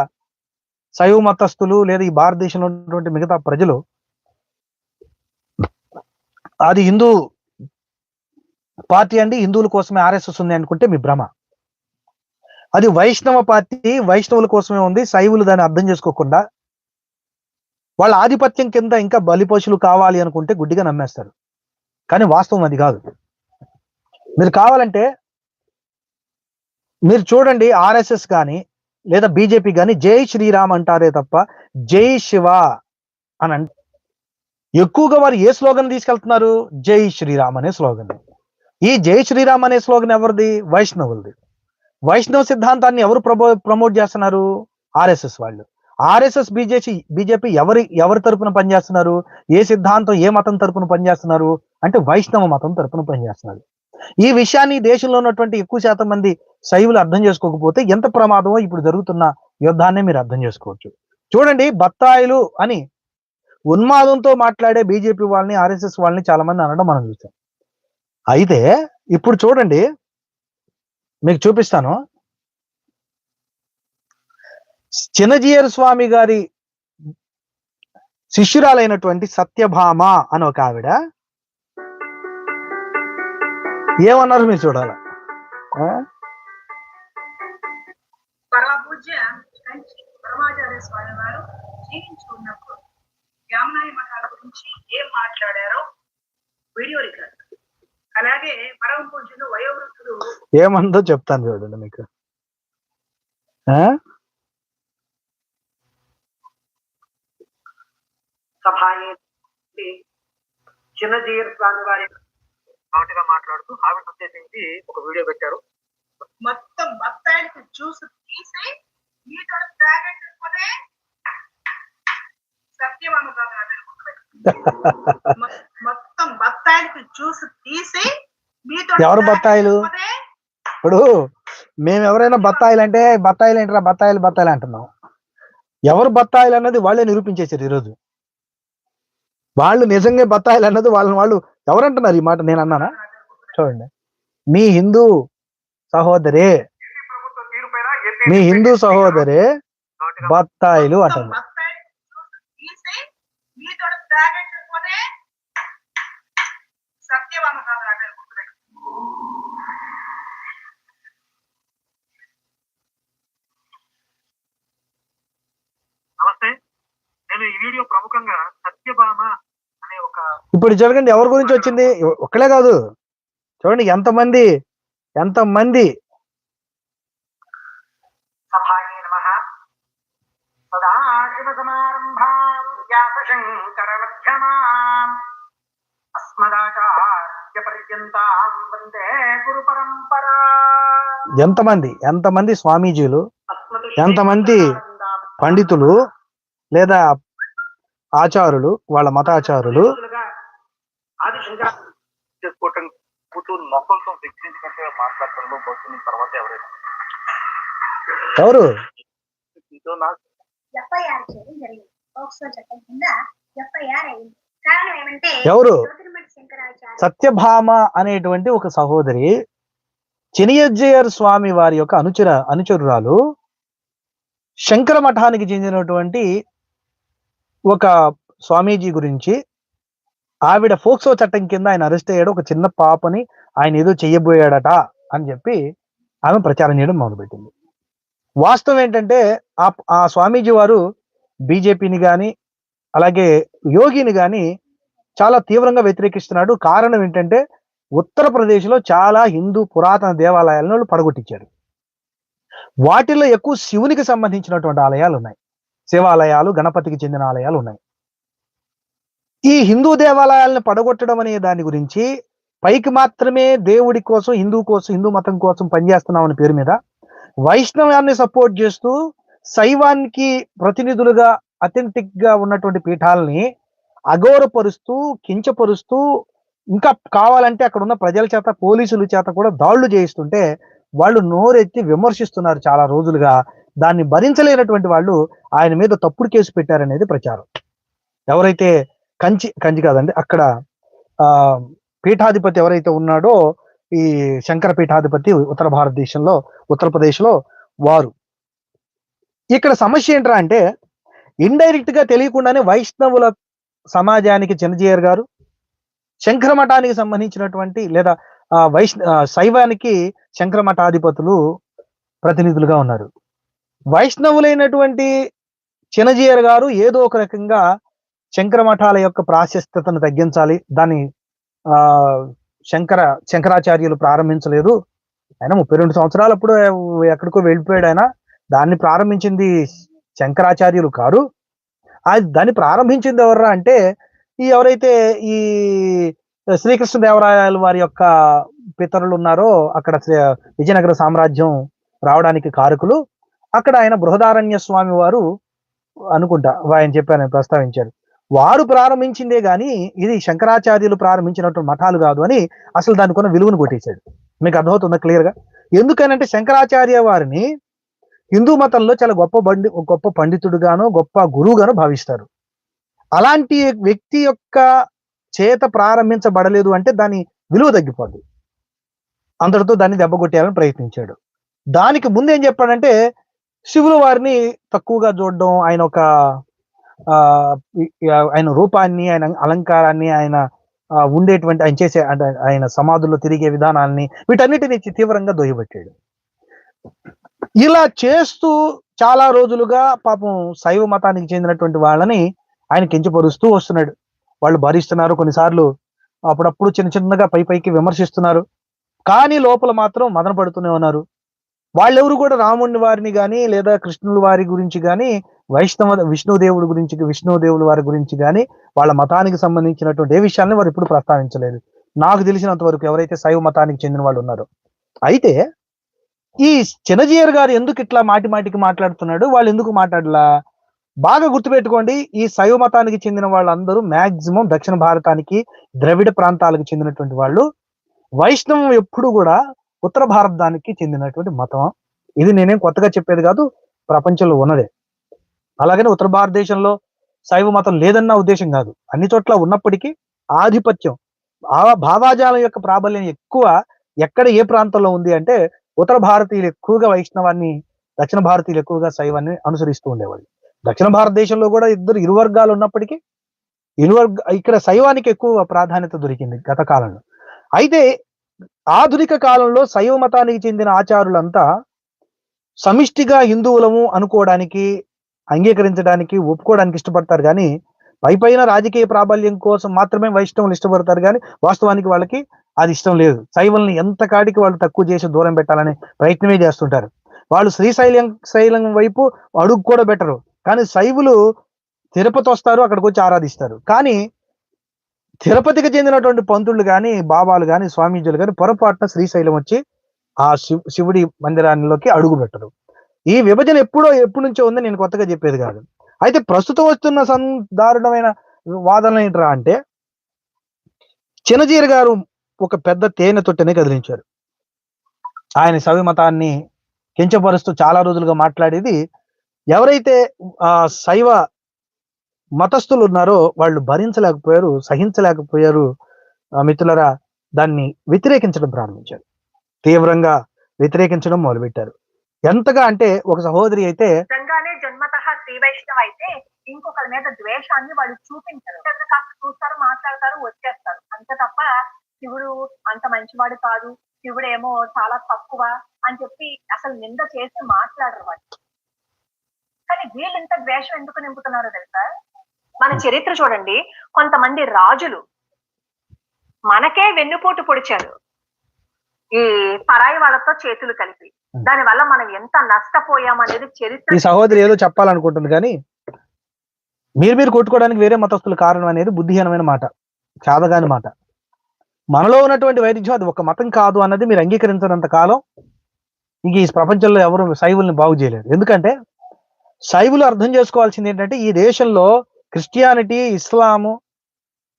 Speaker 1: శైవ మతస్థులు లేదా ఈ భారతదేశంలో ఉన్నటువంటి మిగతా ప్రజలు అది హిందూ పార్టీ అండి, హిందువుల కోసమే ఆర్ఎస్ఎస్ ఉంది అనుకుంటే మీ భ్రమ. అది వైష్ణవ పార్టీ, వైష్ణవుల కోసమే ఉంది. శైవులు దాన్ని అర్థం చేసుకోకుండా వాళ్ళ ఆధిపత్యం కింద ఇంకా బలిపశులు కావాలి అనుకుంటే గుడ్డిగా నమ్మేస్తారు. కానీ వాస్తవం అది కాదు. మీరు కావాలంటే మీరు చూడండి, ఆర్ఎస్ఎస్ కానీ లేదా బీజేపీ కానీ జై శ్రీరామ్ అంటారే తప్ప జై శివ అని అంటే ఎక్కువగా వారు ఏ స్లోగన్ తీసుకెళ్తున్నారు? జై శ్రీరామ్ అనే స్లోగన్. ఈ జై శ్రీరామ్ అనే స్లోగన్ ఎవరిది? వైష్ణవులది. వైష్ణవ సిద్ధాంతాన్ని ఎవరు ప్రమోట్ చేస్తున్నారు? ఆర్ఎస్ఎస్ వాళ్ళు. ఆర్ఎస్ఎస్ బీజేపీ ఎవరి తరపున పనిచేస్తున్నారు? ఏ సిద్ధాంతం ఏ మతం తరపున పనిచేస్తున్నారు అంటే వైష్ణవ మతం తరపున పనిచేస్తున్నారు. ఈ విషయాన్ని దేశంలో ఉన్నటువంటి ఎక్కువ శాతం మంది శైవులు అర్థం చేసుకోకపోతే ఎంత ప్రమాదమో ఇప్పుడు జరుగుతున్న యుద్ధాన్ని మీరు అర్థం చేసుకోవచ్చు. చూడండి, బత్తాయిలు అని ఉన్మాదంతో మాట్లాడే బీజేపీ వాళ్ళని, ఆర్ఎస్ఎస్ వాళ్ళని చాలా మంది అనడం మనం చూసాం. అయితే ఇప్పుడు చూడండి, మీకు చూపిస్తాను. చిన్నజీయర్ స్వామి గారి శిష్యురాలైనటువంటి సత్యభామ అని ఒక ఆవిడ ఏమన్నారు మీరు చూడాల.
Speaker 2: పరమపూజ్య పరమాచార్య స్వామి వారు జీవించుకున్నప్పుడు యామనాయ మఠాల గురించి ఏం మాట్లాడారో వీడియో రికార్డ్, అలాగే పరమ పూజ్యులు వయోవృద్ధులు
Speaker 1: ఏమందో చెప్తాను చూడండి మీకు.
Speaker 2: చిన్నజీయర్ స్వామి వారి గా మాట్లాడుతూ ఆవిడ ఉద్దేశించి ఒక వీడియో పెట్టారు. మొత్తం బత్తాయికి జ్యూస్ తీసి మీతో తాగేటప్పుడే సత్యవామ మొత్తం బత్తాయికి జ్యూస్ తీసి మీతో.
Speaker 1: ఎవరు బత్తాయిలు? ఇప్పుడు మేము ఎవరైనా బత్తాయిలు అంటే బత్తాయిలు ఏంటరా బత్తాయిలు అంటున్నాం. ఎవరు బత్తాయిలు అన్నది వాళ్ళే నిరూపించేశారు ఈరోజు. వాళ్ళు నిజంగా బత్తాయిలు అన్నది వాళ్ళు ఎవరంటున్నారు ఈ మాట? నేను అన్నానా? చూడండి, మీ హిందూ సహోదరే బత్తాయిలు అంటారు.
Speaker 2: నమస్తే, నేను ఈ వీడియో ప్రముఖంగా సత్యభామ అనే ఒక
Speaker 1: ఇప్పుడు చూడండి ఎవరి గురించి వచ్చింది. ఒక్కలే కాదు, చూడండి ఎంతమంది ఎంతమంది స్వామీజీలు, ఎంతమంది పండితులు లేదా ఆచారులు, వాళ్ళ మతాచారులు ఎవరు సత్యభామ అనేటువంటి ఒక సహోదరి చిన్నజీయర్ స్వామి వారి యొక్క అనుచరురాలు, శంకర మఠానికి చెందినటువంటి ఒక స్వామీజీ గురించి ఆవిడ ఫోక్సో చట్టం కింద ఆయన అరెస్ట్ అయ్యాడు, ఒక చిన్న పాపని ఆయన ఏదో చెయ్యబోయాడట అని చెప్పి ఆమె ప్రచారం చేయడం మొదలుపెట్టింది. వాస్తవం ఏంటంటే ఆ స్వామీజీ వారు బీజేపీని కానీ అలాగే యోగిని కానీ చాలా తీవ్రంగా వ్యతిరేకిస్తున్నాడు. కారణం ఏంటంటే ఉత్తరప్రదేశ్లో చాలా హిందూ పురాతన దేవాలయాలను పడగొట్టించారు. వాటిల్లో ఎక్కువ శివునికి సంబంధించినటువంటి ఆలయాలు ఉన్నాయి, శివాలయాలు, గణపతికి చెందిన ఆలయాలు ఉన్నాయి. ఈ హిందూ దేవాలయాలను పడగొట్టడం అనే దాని గురించి పైకి మాత్రమే దేవుడి కోసం, హిందూ మతం కోసం పనిచేస్తున్నాం అనే పేరు మీద వైష్ణవాన్ని సపోర్ట్ చేస్తూ శైవానికి ప్రతినిధులుగా అథెంటిక్ గా ఉన్నటువంటి పీఠాలని అగౌరవపరుస్తూ, కించపరుస్తూ, ఇంకా కావాలంటే అక్కడ ఉన్న ప్రజల చేత, పోలీసుల చేత కూడా దాడులు చేయిస్తుంటే వాళ్ళు నోరెత్తి విమర్శిస్తున్నారు చాలా రోజులుగా. దాన్ని భరించలేనటువంటి వాళ్ళు ఆయన మీద తప్పుడు కేసు పెట్టారనేది ప్రచారం. ఎవరైతే కంచి కాదండి, అక్కడ పీఠాధిపతి ఎవరైతే ఉన్నాడో ఈ శంకర పీఠాధిపతి ఉత్తర భారతదేశంలో ఉత్తరప్రదేశ్ లో వారు. ఇక్కడ సమస్య ఏంట్రా అంటే ఇండైరెక్ట్ గా తెలియకుండానే వైష్ణవుల సమాజానికి చిన్నజీయర్ గారు, శంకర మఠానికి సంబంధించినటువంటి లేదా శైవానికి శంకర మఠాధిపతులు ప్రతినిధులుగా ఉన్నారు. వైష్ణవులైనటువంటి చిన్నజీయర్ గారు ఏదో ఒక రకంగా శంకర మఠాల యొక్క ప్రాశస్త్యతను తగ్గించాలి, దాన్ని ఆ శంకరాచార్యులు ప్రారంభించలేదు, ఆయన 32 సంవత్సరాలు అప్పుడు ఎక్కడికో వెళ్ళిపోయాడు ఆయన. దాన్ని ప్రారంభించింది శంకరాచార్యులు కారు. దాన్ని ప్రారంభించింది ఎవర్రా అంటే ఎవరైతే ఈ శ్రీకృష్ణదేవరాయల వారి యొక్క పితరులు ఉన్నారో అక్కడ విజయనగర సామ్రాజ్యం రావడానికి కారకులు. అక్కడ ఆయన బృహదారణ్య స్వామి వారు అనుకుంటా ఆయన చెప్పాను ప్రస్తావించారు. వారు ప్రారంభించిందే గాని ఇది శంకరాచార్యులు ప్రారంభించినటువంటి మఠాలు కాదు అని అసలు దానికి ఉన్న విలువను కొట్టేశాడు. మీకు అర్థమవుతుందా క్లియర్ గా? ఎందుకనంటే శంకరాచార్య వారిని హిందూ మతంలో చాలా గొప్ప పండితుడుగాను గొప్ప గురువుగాను భావిస్తారు. అలాంటి వ్యక్తి యొక్క చేత ప్రారంభించబడలేదు అంటే దాని విలువ తగ్గిపోద్ది. అందరితో దాన్ని దెబ్బకొట్టేయాలని ప్రయత్నించాడు. దానికి ముందు ఏం చెప్పాడంటే శివుల వారిని తక్కువగా చూడడం, ఆయన రూపాన్ని, ఆయన అలంకారాన్ని, ఆయన ఉండేటువంటి ఆయన చేసే ఆయన సమాధుల్లో తిరిగే విధానాన్ని వీటన్నిటిని తీవ్రంగా దొయ్యబెట్టాడు. ఇలా చేస్తూ చాలా రోజులుగా పాపం శైవ మతానికి చెందినటువంటి వాళ్ళని ఆయన కించపరుస్తూ వస్తున్నాడు. వాళ్ళు భరిస్తున్నారు, కొన్నిసార్లు అప్పుడప్పుడు చిన్నగా పైకి విమర్శిస్తున్నారు, కానీ లోపల మాత్రం మదన పడుతూనే ఉన్నారు. వాళ్ళెవరు కూడా రాముని వారిని కానీ లేదా కృష్ణుల వారి గురించి కానీ విష్ణుదేవుల వారి గురించి కానీ వాళ్ళ మతానికి సంబంధించినటువంటి ఏ విషయాన్ని వారు ఎప్పుడు ప్రస్తావించలేదు నాకు తెలిసినంత వరకు, ఎవరైతే శైవ మతానికి చెందిన వాళ్ళు ఉన్నారో. అయితే ఈ చిన్నజీయర్ గారు ఎందుకు ఇట్లా మాటికి మాట్లాడుతున్నాడు, వాళ్ళు ఎందుకు మాట్లాడలా? బాగా గుర్తుపెట్టుకోండి, ఈ శైవ మతానికి చెందిన వాళ్ళందరూ మాక్సిమం దక్షిణ భారతానికి ద్రవిడ ప్రాంతాలకు చెందినటువంటి వాళ్ళు. వైష్ణవం ఎప్పుడు కూడా ఉత్తర భారతానికి చెందినటువంటి మతం. ఇది నేనేం కొత్తగా చెప్పేది కాదు, ప్రపంచంలో ఉన్నదే. అలాగని ఉత్తర భారతదేశంలో శైవ మతం లేదన్న ఉద్దేశం కాదు. అన్ని చోట్ల ఉన్నప్పటికీ ఆధిపత్యం, భావాజాలం యొక్క ప్రాబల్యం ఎక్కువ ఎక్కడ ఏ ప్రాంతంలో ఉంది అంటే ఉత్తర భారతీయులు ఎక్కువగా వైష్ణవాన్ని, దక్షిణ భారతీయులు ఎక్కువగా శైవాన్ని అనుసరిస్తూ ఉండేవాళ్ళు. దక్షిణ భారతదేశంలో కూడా ఇరు వర్గాలు ఉన్నప్పటికీ ఇక్కడ శైవానికి ఎక్కువ ప్రాధాన్యత దొరికింది గత కాలంలో. అయితే ఆధునిక కాలంలో శైవ మతానికి చెందిన ఆచారులంతా సమిష్టిగా హిందువులము అనుకోవడానికి, అంగీకరించడానికి, ఒప్పుకోవడానికి ఇష్టపడతారు కానీ పైన రాజకీయ ప్రాబల్యం కోసం మాత్రమే వైష్ణవులు ఇష్టపడతారు కానీ వాస్తవానికి వాళ్ళకి అది ఇష్టం లేదు. శైవుల్ని ఎంత కాడికి వాళ్ళు తక్కువ చేసి దూరం పెట్టాలనే ప్రయత్నమే చేస్తుంటారు. వాళ్ళు శ్రీశైలం వైపు అడుగు కూడా పెట్టరు, కానీ శైవులు తిరుపతి వస్తారు, అక్కడికి వచ్చి ఆరాధిస్తారు. కానీ తిరుపతికి చెందినటువంటి పంతులు కానీ, బాబాలు కానీ, స్వామీజీలు కానీ పొరపాటున శ్రీశైలం వచ్చి ఆ శివుడి మందిరాల్లోకి అడుగు పెట్టరు. ఈ విభజన ఎప్పటి నుంచో ఉంది, నేను కొత్తగా చెప్పేది కాదు. అయితే ప్రస్తుతం వస్తున్న దారుణమైన వాదన ఏంట్రా అంటే చిన్నజీయర్ గారు ఒక పెద్ద తేనె తొట్టెని కదిలించారు. ఆయన శైవ మతాన్ని కించపరుస్తూ చాలా రోజులుగా మాట్లాడేది ఎవరైతే శైవ మతస్థులు ఉన్నారో వాళ్ళు భరించలేకపోయారు, సహించలేకపోయారు. మిత్రులరా, దాన్ని వ్యతిరేకించడం ప్రారంభించారు, తీవ్రంగా వ్యతిరేకించడం మొదలుపెట్టారు. ఎంతగా అంటే ఒక సహోదరి అయితే
Speaker 3: జన్మతః శ్రీ వైష్ణవ అయితే ఇంకొకరి మీద ద్వేషాన్ని వాళ్ళు చూపించరు. కాస్త చూస్తారు, మాట్లాడతారు, వచ్చేస్తారు అంతే తప్ప శివుడు అంత మంచివాడు కాదు, శివుడు ఏమో చాలా తక్కువ అని చెప్పి అసలు నింద చేసి మాట్లాడరు వాళ్ళు. కానీ వీళ్ళు ఇంత ద్వేషం ఎందుకు నింపుతున్నారో తెలుసా? మన చరిత్ర చూడండి, కొంతమంది రాజులు మనకే వెన్నుపోటు పొడిచారు ఈ పరాయి వాళ్ళతో చేతులు కలిపి. దాని వల్ల మనం ఎంత నష్టపోయాం అనేది చరిత్ర.
Speaker 1: ఈ సహోదరి ఏదో చెప్పాలనుకుంటుంది కానీ మీరు కొట్టుకోవడానికి వేరే మతస్థుల కారణం అనేది బుద్ధిహీనమైన మాట, చాదగాని మాట. మనలో ఉన్నటువంటి వైరుధ్యం అది ఒక మతం కాదు అన్నది మీరు అంగీకరించినంత కాలం ఇంక ఈ ప్రపంచంలో ఎవరు శైవుల్ని బాగు చేయలేరు. ఎందుకంటే శైవులు అర్థం చేసుకోవాల్సింది ఏంటంటే ఈ దేశంలో క్రిస్టియానిటీ, ఇస్లాము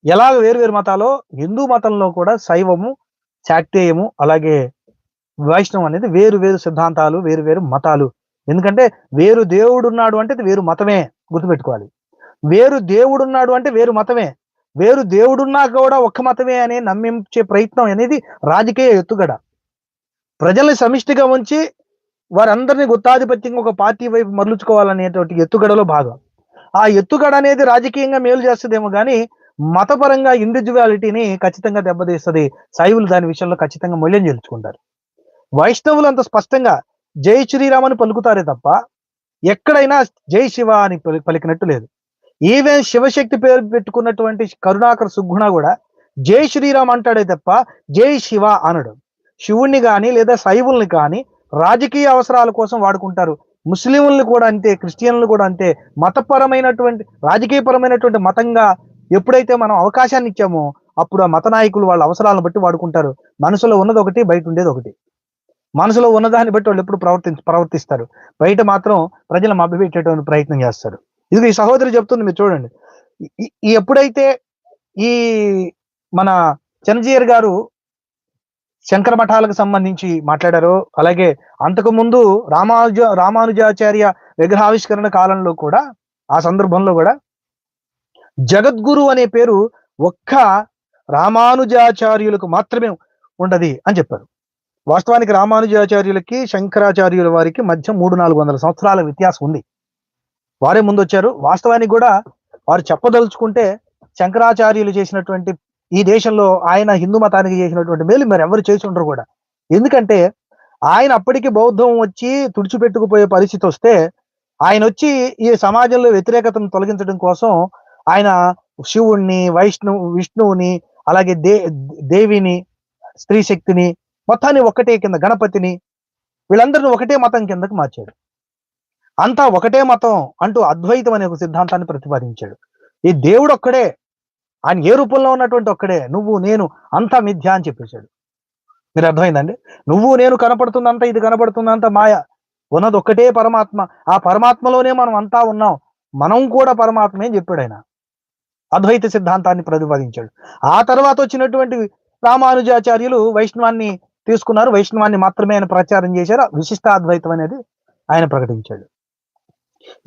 Speaker 1: ఎలాగ వేరు మతాలో హిందూ మతంలో కూడా శైవము, శాక్తేయము, అలాగే వైష్ణవం అనేది వేరు సిద్ధాంతాలు, వేరు మతాలు. ఎందుకంటే వేరు దేవుడు ఉన్నాడు అంటే వేరు మతమే, గుర్తుపెట్టుకోవాలి. వేరు దేవుడు ఉన్నాడు అంటే వేరు మతమే. వేరు దేవుడున్నా కూడా ఒక్క మతమే అనే నమ్మించే ప్రయత్నం అనేది రాజకీయ ఎత్తుగడ. ప్రజల్ని సమిష్టిగా ఉంచి వారందరినీ గుత్తాధిపత్యంగా ఒక పార్టీ వైపు మరలుచుకోవాలనేటువంటి ఎత్తుగడలో భాగం. ఆ ఎత్తుగడ అనేది రాజకీయంగా మేలు చేస్తుందేమో కానీ మతపరంగా ఇండివిజువాలిటీని ఖచ్చితంగా దెబ్బతీస్తుంది. శైవులు దాని విషయంలో ఖచ్చితంగా మూల్యం చెల్లించుకుంటారు. వైష్ణవులు అంత స్పష్టంగా జై శ్రీరామ్ అని పలుకుతారే తప్ప ఎక్కడైనా జై శివ అని పలికినట్టు లేదు. ఈవెన్ శివశక్తి పేరు పెట్టుకున్నటువంటి కరుణాకర్ సుగ్గుణ కూడా జై శ్రీరామ్ అంటాడే తప్ప జై శివ అనడు. శివుణ్ణి కానీ లేదా శైవుల్ని కానీ రాజకీయ అవసరాల కోసం వాడుకుంటారు. ముస్లింలను కూడా అంతే, క్రిస్టియన్లు కూడా అంతే. మతపరమైనటువంటి రాజకీయపరమైనటువంటి మతంగా ఎప్పుడైతే మనం అవకాశాన్ని ఇచ్చామో అప్పుడు ఆ మత నాయకులు వాళ్ళ అవసరాలను బట్టి వాడుకుంటారు. మనసులో ఉన్నది ఒకటి, బయట ఉండేది ఒకటి. మనసులో ఉన్నదాన్ని బట్టి వాళ్ళు ఎప్పుడు ప్రవర్తిస్తారు. బయట మాత్రం ప్రజలు మభ్యపెట్టేటువంటి ప్రయత్నం చేస్తారు. ఇది ఈ సహోదరి చెప్తుంది, మీరు చూడండి. ఎప్పుడైతే ఈ మన చిరంజీవి గారు శంకర మఠాలకు సంబంధించి మాట్లాడారో, అలాగే అంతకు ముందు రామానుజాచార్య విగ్రహావిష్కరణ కాలంలో కూడా ఆ సందర్భంలో కూడా జగద్గురు అనే పేరు ఒక్క రామానుజాచార్యులకు మాత్రమే ఉండదు అని చెప్పారు. వాస్తవానికి రామానుజాచార్యులకి శంకరాచార్యుల వారికి మధ్య 300-400 సంవత్సరాల వ్యత్యాసం ఉంది. వారే ముందు వచ్చారు. వాస్తవానికి కూడా వారు చెప్పదలుచుకుంటే శంకరాచార్యులు చేసినటువంటి ఈ దేశంలో ఆయన హిందూ మతానికి చేసినటువంటి మేలు మరి ఎవరు చేసి ఉండరు కూడా. ఎందుకంటే ఆయన అప్పటికి బౌద్ధం వచ్చి తుడిచిపెట్టుకుపోయే పరిస్థితి వస్తే ఆయన వచ్చి ఈ సమాజంలో వ్యతిరేకతను తొలగించడం కోసం ఆయన శివుణ్ణి, విష్ణువుని, అలాగే దేవిని, స్త్రీ శక్తిని మొత్తాన్ని ఒకటే కింద, గణపతిని, వీళ్ళందరినీ ఒకటే మతం కిందకు మార్చాడు. అంతా ఒకటే మతం అంటూ అద్వైతం అనే ఒక సిద్ధాంతాన్ని ప్రతిపాదించాడు. ఈ దేవుడు ఒక్కడే, ఆయన ఏ రూపంలో ఉన్నటువంటి ఒక్కడే, నువ్వు నేను అంతా మిథ్య అని చెప్పేశాడు. మీరు అర్థమైందండి? నువ్వు నేను కనపడుతుందంతా, ఇది కనపడుతుందంతా మాయ, ఉన్నది ఒక్కటే పరమాత్మ. ఆ పరమాత్మలోనే మనం అంతా ఉన్నాం, మనం కూడా పరమాత్మే అని చెప్పాడు ఆయన. అద్వైత సిద్ధాంతాన్ని ప్రతిపాదించాడు. ఆ తర్వాత వచ్చినటువంటి రామానుజాచార్యులు వైష్ణవాన్ని తీసుకున్నారు. వైష్ణవాన్ని మాత్రమే ఆయన ప్రచారం చేశారు. విశిష్టాద్వైతం అనేది ఆయన ప్రకటించాడు.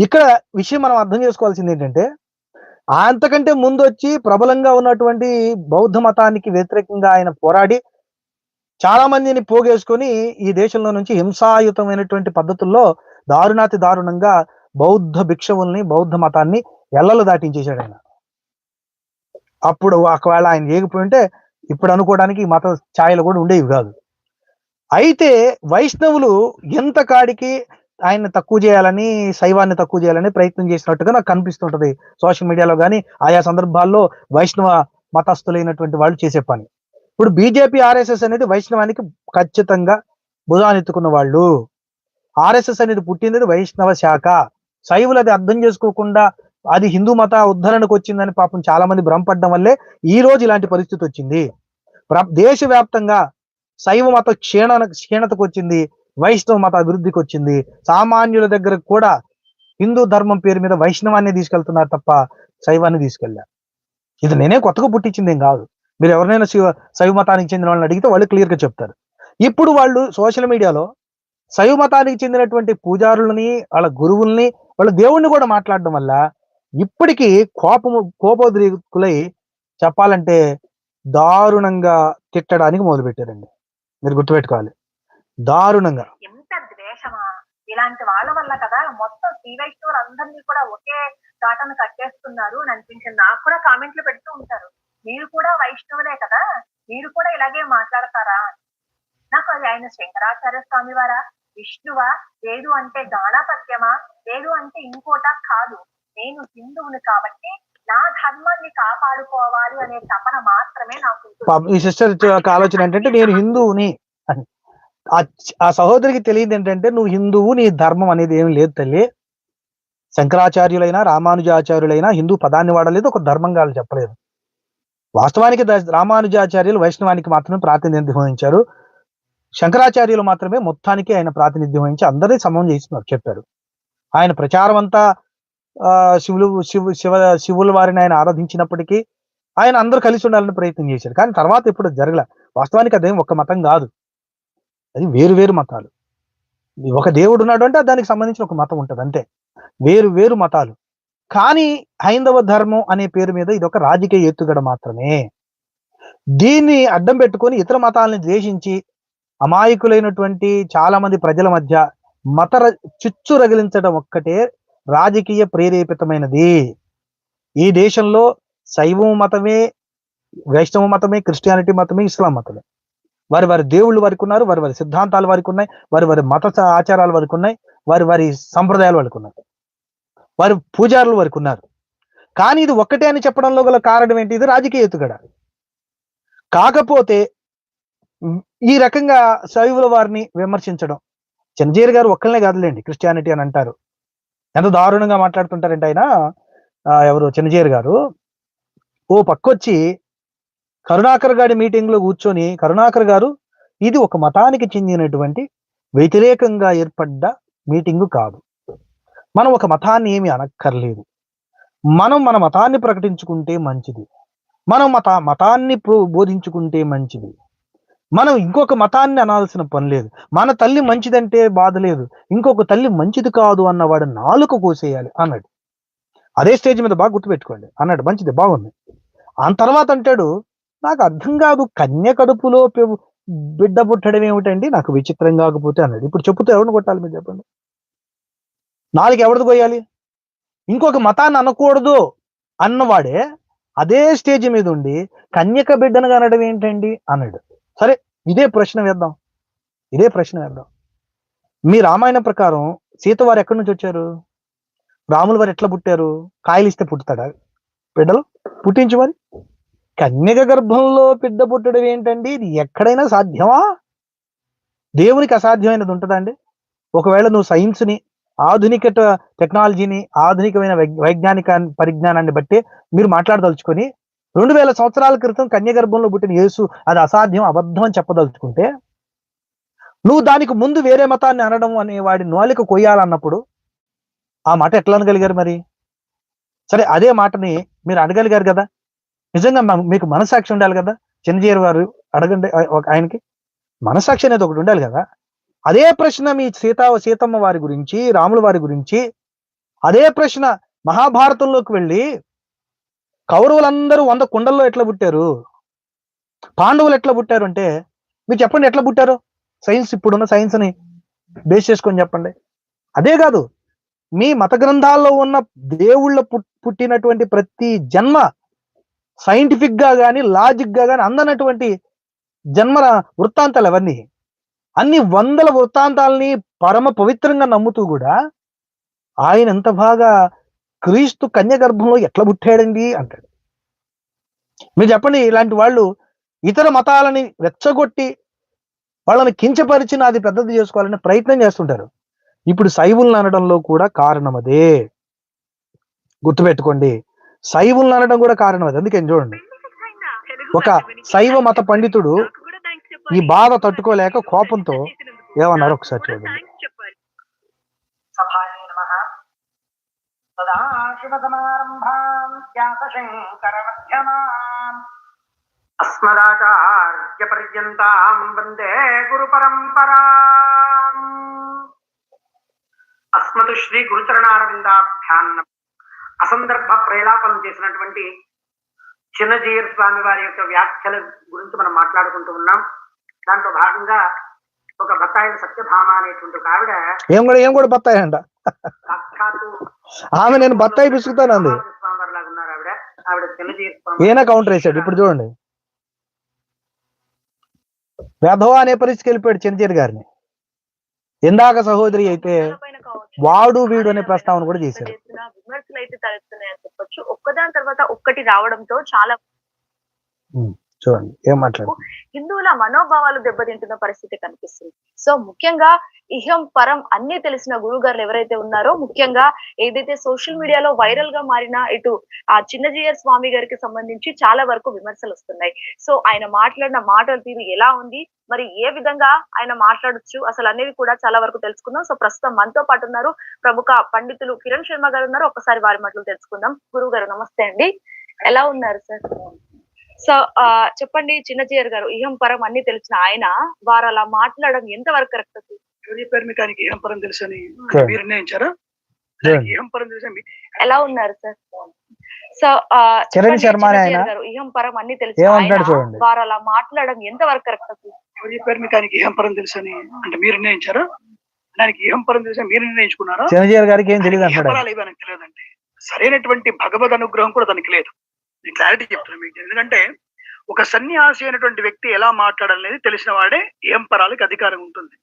Speaker 1: ఇక్కడ విషయం మనం అర్థం చేసుకోవాల్సింది ఏంటంటే, అంతకంటే ముందు వచ్చి ప్రబలంగా ఉన్నటువంటి బౌద్ధ మతానికి వ్యతిరేకంగా ఆయన పోరాడి చాలా మందిని పోగేసుకొని ఈ దేశంలో నుంచి హింసాయుతమైనటువంటి పద్ధతుల్లో దారుణాతి దారుణంగా బౌద్ధ భిక్షవుల్ని, బౌద్ధ మతాన్ని ఎల్లలు దాటించేశాడు ఆయన. అప్పుడు ఒకవేళ ఆయన ఏగిపోయి ఉంటే ఇప్పుడు అనుకోవడానికి మత ఛాయలు కూడా ఉండేవి కాదు. అయితే వైష్ణవులు ఎంత కాడికి ఆయన తక్కువ చేయాలని, శైవాన్ని తక్కువ చేయాలని ప్రయత్నం చేసినట్టుగా నాకు కనిపిస్తుంటది సోషల్ మీడియాలో కానీ ఆయా సందర్భాల్లో వైష్ణవ మతస్థులైనటువంటి వాళ్ళు చేసే పని. ఇప్పుడు బీజేపీ, ఆర్ఎస్ఎస్ అనేది వైష్ణవానికి ఖచ్చితంగా భుజానెత్తుకున్న వాళ్ళు. ఆర్ఎస్ఎస్ అనేది పుట్టింది వైష్ణవ శాఖ. శైవులు అది అర్థం చేసుకోకుండా అది హిందూ మత ఉద్ధరణకు వచ్చిందని పాపం చాలా మంది భ్రమపడడం వల్లే ఈ రోజు ఇలాంటి పరిస్థితి వచ్చింది. దేశవ్యాప్తంగా శైవ మత క్షీణతకు వచ్చింది, వైష్ణవ మత అభివృద్ధికి వచ్చింది. సామాన్యుల దగ్గర కూడా హిందూ ధర్మం పేరు మీద వైష్ణవాన్ని తీసుకెళ్తున్నారు తప్ప శైవాన్ని తీసుకెళ్ళారు. ఇది నేనే కొత్తగా పుట్టించింది ఏం కాదు. మీరు ఎవరినైనా శైవ మతానికి చెందిన వాళ్ళని అడిగితే వాళ్ళు క్లియర్ గా చెప్తారు. ఇప్పుడు వాళ్ళు సోషల్ మీడియాలో శైవ మతానికి చెందినటువంటి పూజారులని, వాళ్ళ గురువుల్ని, వాళ్ళ దేవుణ్ణి కూడా మాట్లాడడం వల్ల ఇప్పటికీ కోపోద్రికులై చెప్పాలంటే దారుణంగా తిట్టడానికి మొదలు పెట్టారండి. మీరు గుర్తుపెట్టుకోవాలి, దారుణంగా.
Speaker 3: ఎంత ద్వేషమా ఇలాంటి వాళ్ళ వల్ల కదా మొత్తం శ్రీ వైష్ణవులు అందరినీ కూడా ఒకే ఘాటను కట్టేస్తున్నారు అని అనిపించింది. నాకు కూడా కామెంట్లు పెడుతూ ఉంటారు, మీరు కూడా వైష్ణవులే కదా, మీరు కూడా ఇలాగే మాట్లాడతారా. నాకు అది ఆయన శంకరాచార్య స్వామి వారా, విష్ణువా, లేదు అంటే గాణపత్యమా, లేదు అంటే ఇంకోటా కాదు, నేను హిందువుని కాబట్టి నా ధర్మాన్ని కాపాడుకోవాలి అనే తపన మాత్రమే నాకు.
Speaker 1: ఈ సిస్టర్ ఆలోచన ఏంటంటే నేను హిందువుని అని. ఆ సహోదరికి తెలియదు ఏంటంటే నువ్వు హిందువు, నీ ధర్మం అనేది ఏమి లేదు తల్లి. శంకరాచార్యులైనా రామానుజాచార్యులైనా హిందూ పదాన్ని వాడలేదు, ఒక ధర్మంగా చెప్పలేదు. వాస్తవానికి రామానుజాచార్యులు వైష్ణవానికి మాత్రమే ప్రాతినిధ్యం వహించారు. శంకరాచార్యులు మాత్రమే మొత్తానికి ఆయన ప్రాతినిధ్యం వహించి అందరినీ సమం చేసి చెప్పారు. ఆయన ప్రచారం అంతా శివుల వారిని ఆయన ఆరాధించినప్పటికీ ఆయన అందరూ కలిసి ఉండాలని ప్రయత్నం చేశారు. కానీ తర్వాత ఇప్పుడు జరగల. వాస్తవానికి అదేం ఒక మతం కాదు, అది వేరు వేరు మతాలు. ఒక దేవుడు ఉన్నాడు అంటే దానికి సంబంధించిన ఒక మతం ఉంటుంది అంతే. వేరు వేరు మతాలు. కానీ హైందవ ధర్మం అనే పేరు మీద ఇది ఒక రాజకీయ ఎత్తుగడ మాత్రమే. దీన్ని అడ్డం పెట్టుకొని ఇతర మతాలను ద్వేషించి అమాయకులైనటువంటి చాలా మంది ప్రజల మధ్య చిచ్చు రగిలించడం ఒక్కటే రాజకీయ ప్రేరేపితమైనది. ఈ దేశంలో శైవం మతమే, వైష్ణవ మతమే, క్రిస్టియానిటీ మతమే, ఇస్లాం మతమే. వారి వారి దేవుళ్ళు వారికి ఉన్నారు, వారి వారి సిద్ధాంతాలు వారికి ఉన్నాయి, వారి వారి మత ఆచారాలు వారికి ఉన్నాయి, వారి వారి సంప్రదాయాలు వారికి ఉన్నాయి, వారి పూజారులు వారికి ఉన్నారు. కానీ ఇది ఒక్కటే అని చెప్పడంలో గల కారణం ఏంటి? ఇది రాజకీయ ఎత్తుగడ. కాకపోతే ఈ రకంగా శైవుల వారిని విమర్శించడం, చిన్నజీయర్ గారు ఒక్కళ్ళనే కాదులేండి క్రిస్టియానిటీ అని అంటారు. ఎంత దారుణంగా మాట్లాడుతుంటారంటే ఆయన, ఎవరు చిన్నజీయర్ గారు ఓ పక్కొచ్చి కరుణాకర్ గారి మీటింగ్ లో కూర్చొని, కరుణాకర్ గారు ఇది ఒక మతానికి చెందినటువంటి వ్యతిరేకంగా ఏర్పడ్డ మీటింగు కాదు, మనం ఒక మతాన్ని ఏమి అనక్కర్లేదు, మనం మన మతాన్ని ప్రకటించుకుంటే మంచిది, మనం మతాన్ని బోధించుకుంటే మంచిది, మనం ఇంకొక మతాన్ని అనాల్సిన పని లేదు, మన తల్లి మంచిదంటే బాధ లేదు, ఇంకొక తల్లి మంచిది కాదు అన్నవాడు నాలుక కోసేయాలి అన్నాడు. అదే స్టేజ్ మీద బాగా గుర్తుపెట్టుకోండి అన్నాడు. మంచిది, బాగుంది. ఆ తర్వాత అంటాడు, నాకు అర్థం కాదు, కన్య కడుపులో బిడ్డ పుట్టడం ఏమిటండి, నాకు విచిత్రం కాకపోతే అన్నాడు. ఇప్పుడు చెప్పుతూ ఎవరిని కొట్టాలి మీరు చెప్పండి? నాలుగు ఎవరిది పోయాలి? ఇంకొక మతాన్ని అనకూడదు అన్నవాడే అదే స్టేజ్ మీద ఉండి కన్యక బిడ్డను అనడం ఏంటండి అన్నాడు. సరే, ఇదే ప్రశ్న వేద్దాం. మీ రామాయణ ప్రకారం సీత వారు ఎక్కడి నుంచి వచ్చారు? రాముల వారు ఎట్లా పుట్టారు? కాయలు ఇస్తే పుట్టుతాడా బిడ్డలు? పుట్టించు మరి. కన్యక గర్భంలో బిడ్డ పుట్టడం ఏంటండి? ఇది ఎక్కడైనా సాధ్యమా? దేవునికి అసాధ్యమైనది ఉంటుందా అండి? ఒకవేళ నువ్వు సైన్స్ని, ఆధునిక టెక్నాలజీని, ఆధునికమైన వైజ్ఞానిక పరిజ్ఞానాన్ని బట్టి మీరు మాట్లాడదలుచుకొని 2000 సంవత్సరాల క్రితం కన్య గర్భంలో పుట్టిన యేసు అది అసాధ్యం, అబద్ధం అని చెప్పదలుచుకుంటే, నువ్వు దానికి ముందు వేరే మతాన్ని అనడం అనే వాడి నోలిక కొయ్యాలన్నప్పుడు ఆ మాట ఎట్లా అనగలిగారు మరి? సరే, అదే మాటని మీరు అనగలిగారు కదా, నిజంగా మీకు మనసాక్షి ఉండాలి కదా. చిన్నజీయర్ వారు అడగండి, ఆయనకి మనసాక్షి అనేది ఒకటి ఉండాలి కదా. అదే ప్రశ్న మీ సీతమ్మ వారి గురించి, రాముల వారి గురించి, అదే ప్రశ్న మహాభారతంలోకి వెళ్ళి కౌరవులందరూ 100 కుండల్లో ఎట్లా పుట్టారు, పాండవులు ఎట్లా పుట్టారు అంటే మీరు చెప్పండి, ఎట్లా పుట్టారు? సైన్స్, ఇప్పుడున్న సైన్స్ ని బేస్ చేసుకొని చెప్పండి. అదే కాదు, మీ మత గ్రంథాల్లో ఉన్న దేవుళ్ళ పుట్టినటువంటి ప్రతి జన్మ సైంటిఫిక్ గా గాని, లాజిక్ గా గాని అందనటువంటి జన్మల వృత్తాంతాలు అవన్నీ, అన్ని 100 వృత్తాంతాలని పరమ పవిత్రంగా నమ్ముతూ కూడా ఆయన ఎంత బాగా క్రీస్తు కన్య గర్భంలో ఎట్లా పుట్టాడండి అంటాడు. మీరు చెప్పండి, ఇలాంటి వాళ్ళు ఇతర మతాలని రెచ్చగొట్టి వాళ్ళని కించపరిచి నాది పెద్దది చేసుకోవాలని ప్రయత్నం చేస్తుంటారు. ఇప్పుడు శైవులను అనడంలో కూడా కారణం అదే. గుర్తుపెట్టుకోండి, శైవులను అనడం కూడా కారణం అదే. అందుకని చూడండి, ఒక శైవ మత పండితుడు ఈ బాధ తట్టుకోలేక కోపంతో ఏమన్నారు ఒకసారి చూడండి.
Speaker 2: అస్మదాచార్య పర్యంతం వందే గురు పరంపరాం. అస్మతు శ్రీ గురుచరణారవిందాభ్యాన్న అసందర్భ ప్రేలాపన చేసినటువంటి చిన్నజీయర్ స్వామి వారి యొక్క వ్యాఖ్యల గురించి మనం మాట్లాడుకుంటూ ఉన్నాం. దాంట్లో భాగంగా ఒక బత్తాయిల సత్యభామ అనేటువంటి ఒక ఆవిడ,
Speaker 1: ఏం కూడా బత్తాయి అంట, ఆమె నేను బత్తాయి పిసుకుతాను అంది.
Speaker 2: స్వామి వారి లాగా ఉన్నారు ఆవిడ. ఆవిడ చిన్నజీయర్ స్వామి
Speaker 1: ఏనా కౌంటర్ వేసాడు. ఇప్పుడు చూడండి, వేధవ అనే పరిస్థితికి వెళ్ళిపోయాడు చిన్నజీయర్ గారిని. ఇందాక సహోదరి అయితే వాడు వీడు అనే ప్రస్తావన కూడా చేశారు.
Speaker 3: విమర్శలు అయితే తలెత్తున్నాయని చెప్పొచ్చు. ఒక్కదాని తర్వాత ఒక్కటి రావడంతో చాలా
Speaker 1: చూడండి ఏం మాట్లాడు,
Speaker 3: హిందువుల మనోభావాలు దెబ్బతింటున్న పరిస్థితి కనిపిస్తుంది. సో ముఖ్యంగా ఇహం పరం అన్ని తెలిసిన గురువు గారు ఎవరైతే ఉన్నారో, ముఖ్యంగా ఏదైతే సోషల్ మీడియాలో వైరల్ గా మారిన ఇటు ఆ చిన్నజీయర్ స్వామి గారికి సంబంధించి చాలా వరకు విమర్శలు వస్తున్నాయి. సో ఆయన మాట్లాడిన మాటల తీరు ఎలా ఉంది, మరి ఏ విధంగా ఆయన మాట్లాడొచ్చు, అసలు అనేవి కూడా చాలా వరకు తెలుసుకుందాం. సో ప్రస్తుతం మనతో పాటు ఉన్నారు ప్రముఖ పండితులు కిరణ్ శర్మ గారు ఉన్నారు. ఒకసారి వారి మాటలు తెలుసుకుందాం. గురువు గారు నమస్తే అండి, ఎలా ఉన్నారు సార్? సో చెప్పండి, చిన్నజీయర్ గారు ఇహం పరం అన్ని తెలిసిన ఆయన వారు అలా మాట్లాడడం ఎంత వరకు కరెక్ట్?
Speaker 4: చెప్పారు మీకు ఆయనకి ఏం పరం తెలుసు అని మీరు నిర్ణయించారా? ఏం పరం తెలుసు ఎలా ఉన్నారు సార్? సో
Speaker 1: కిరణ్ శర్మ అని ఆయన
Speaker 4: గారు ఇహం పరం అన్ని తెలుసు,
Speaker 1: ఏమంటాడు చూడండి.
Speaker 4: వారు అలా మాట్లాడడం ఎంత వరకు కరెక్ట్?
Speaker 5: ఎవరు చెప్పారు మీకు ఆయనకి ఇహం పరం తెలుసు అని? అంటే మీరు నిర్ణయించారా? ఆయనకి ఇహం పరం తెలుసు మీరు నిర్ణయించుకున్నారా?
Speaker 1: చిరంజీవి గారికి ఏం తెలియదు అంటాడు.
Speaker 5: ఇహపరాలు ఏమీ ఆయనకు తెలియదండి. సరైనటువంటి భగవద్ అనుగ్రహం కూడా తనకి లేదు. నేను క్లారిటీ చెప్తున్నాను మీకు. ఎందుకంటే ఒక సన్యాసి అయినటువంటి వ్యక్తి ఎలా మాట్లాడాలనేది తెలిసిన వాడే ఇహం పరాలకి అధికారం ఉంటుంది.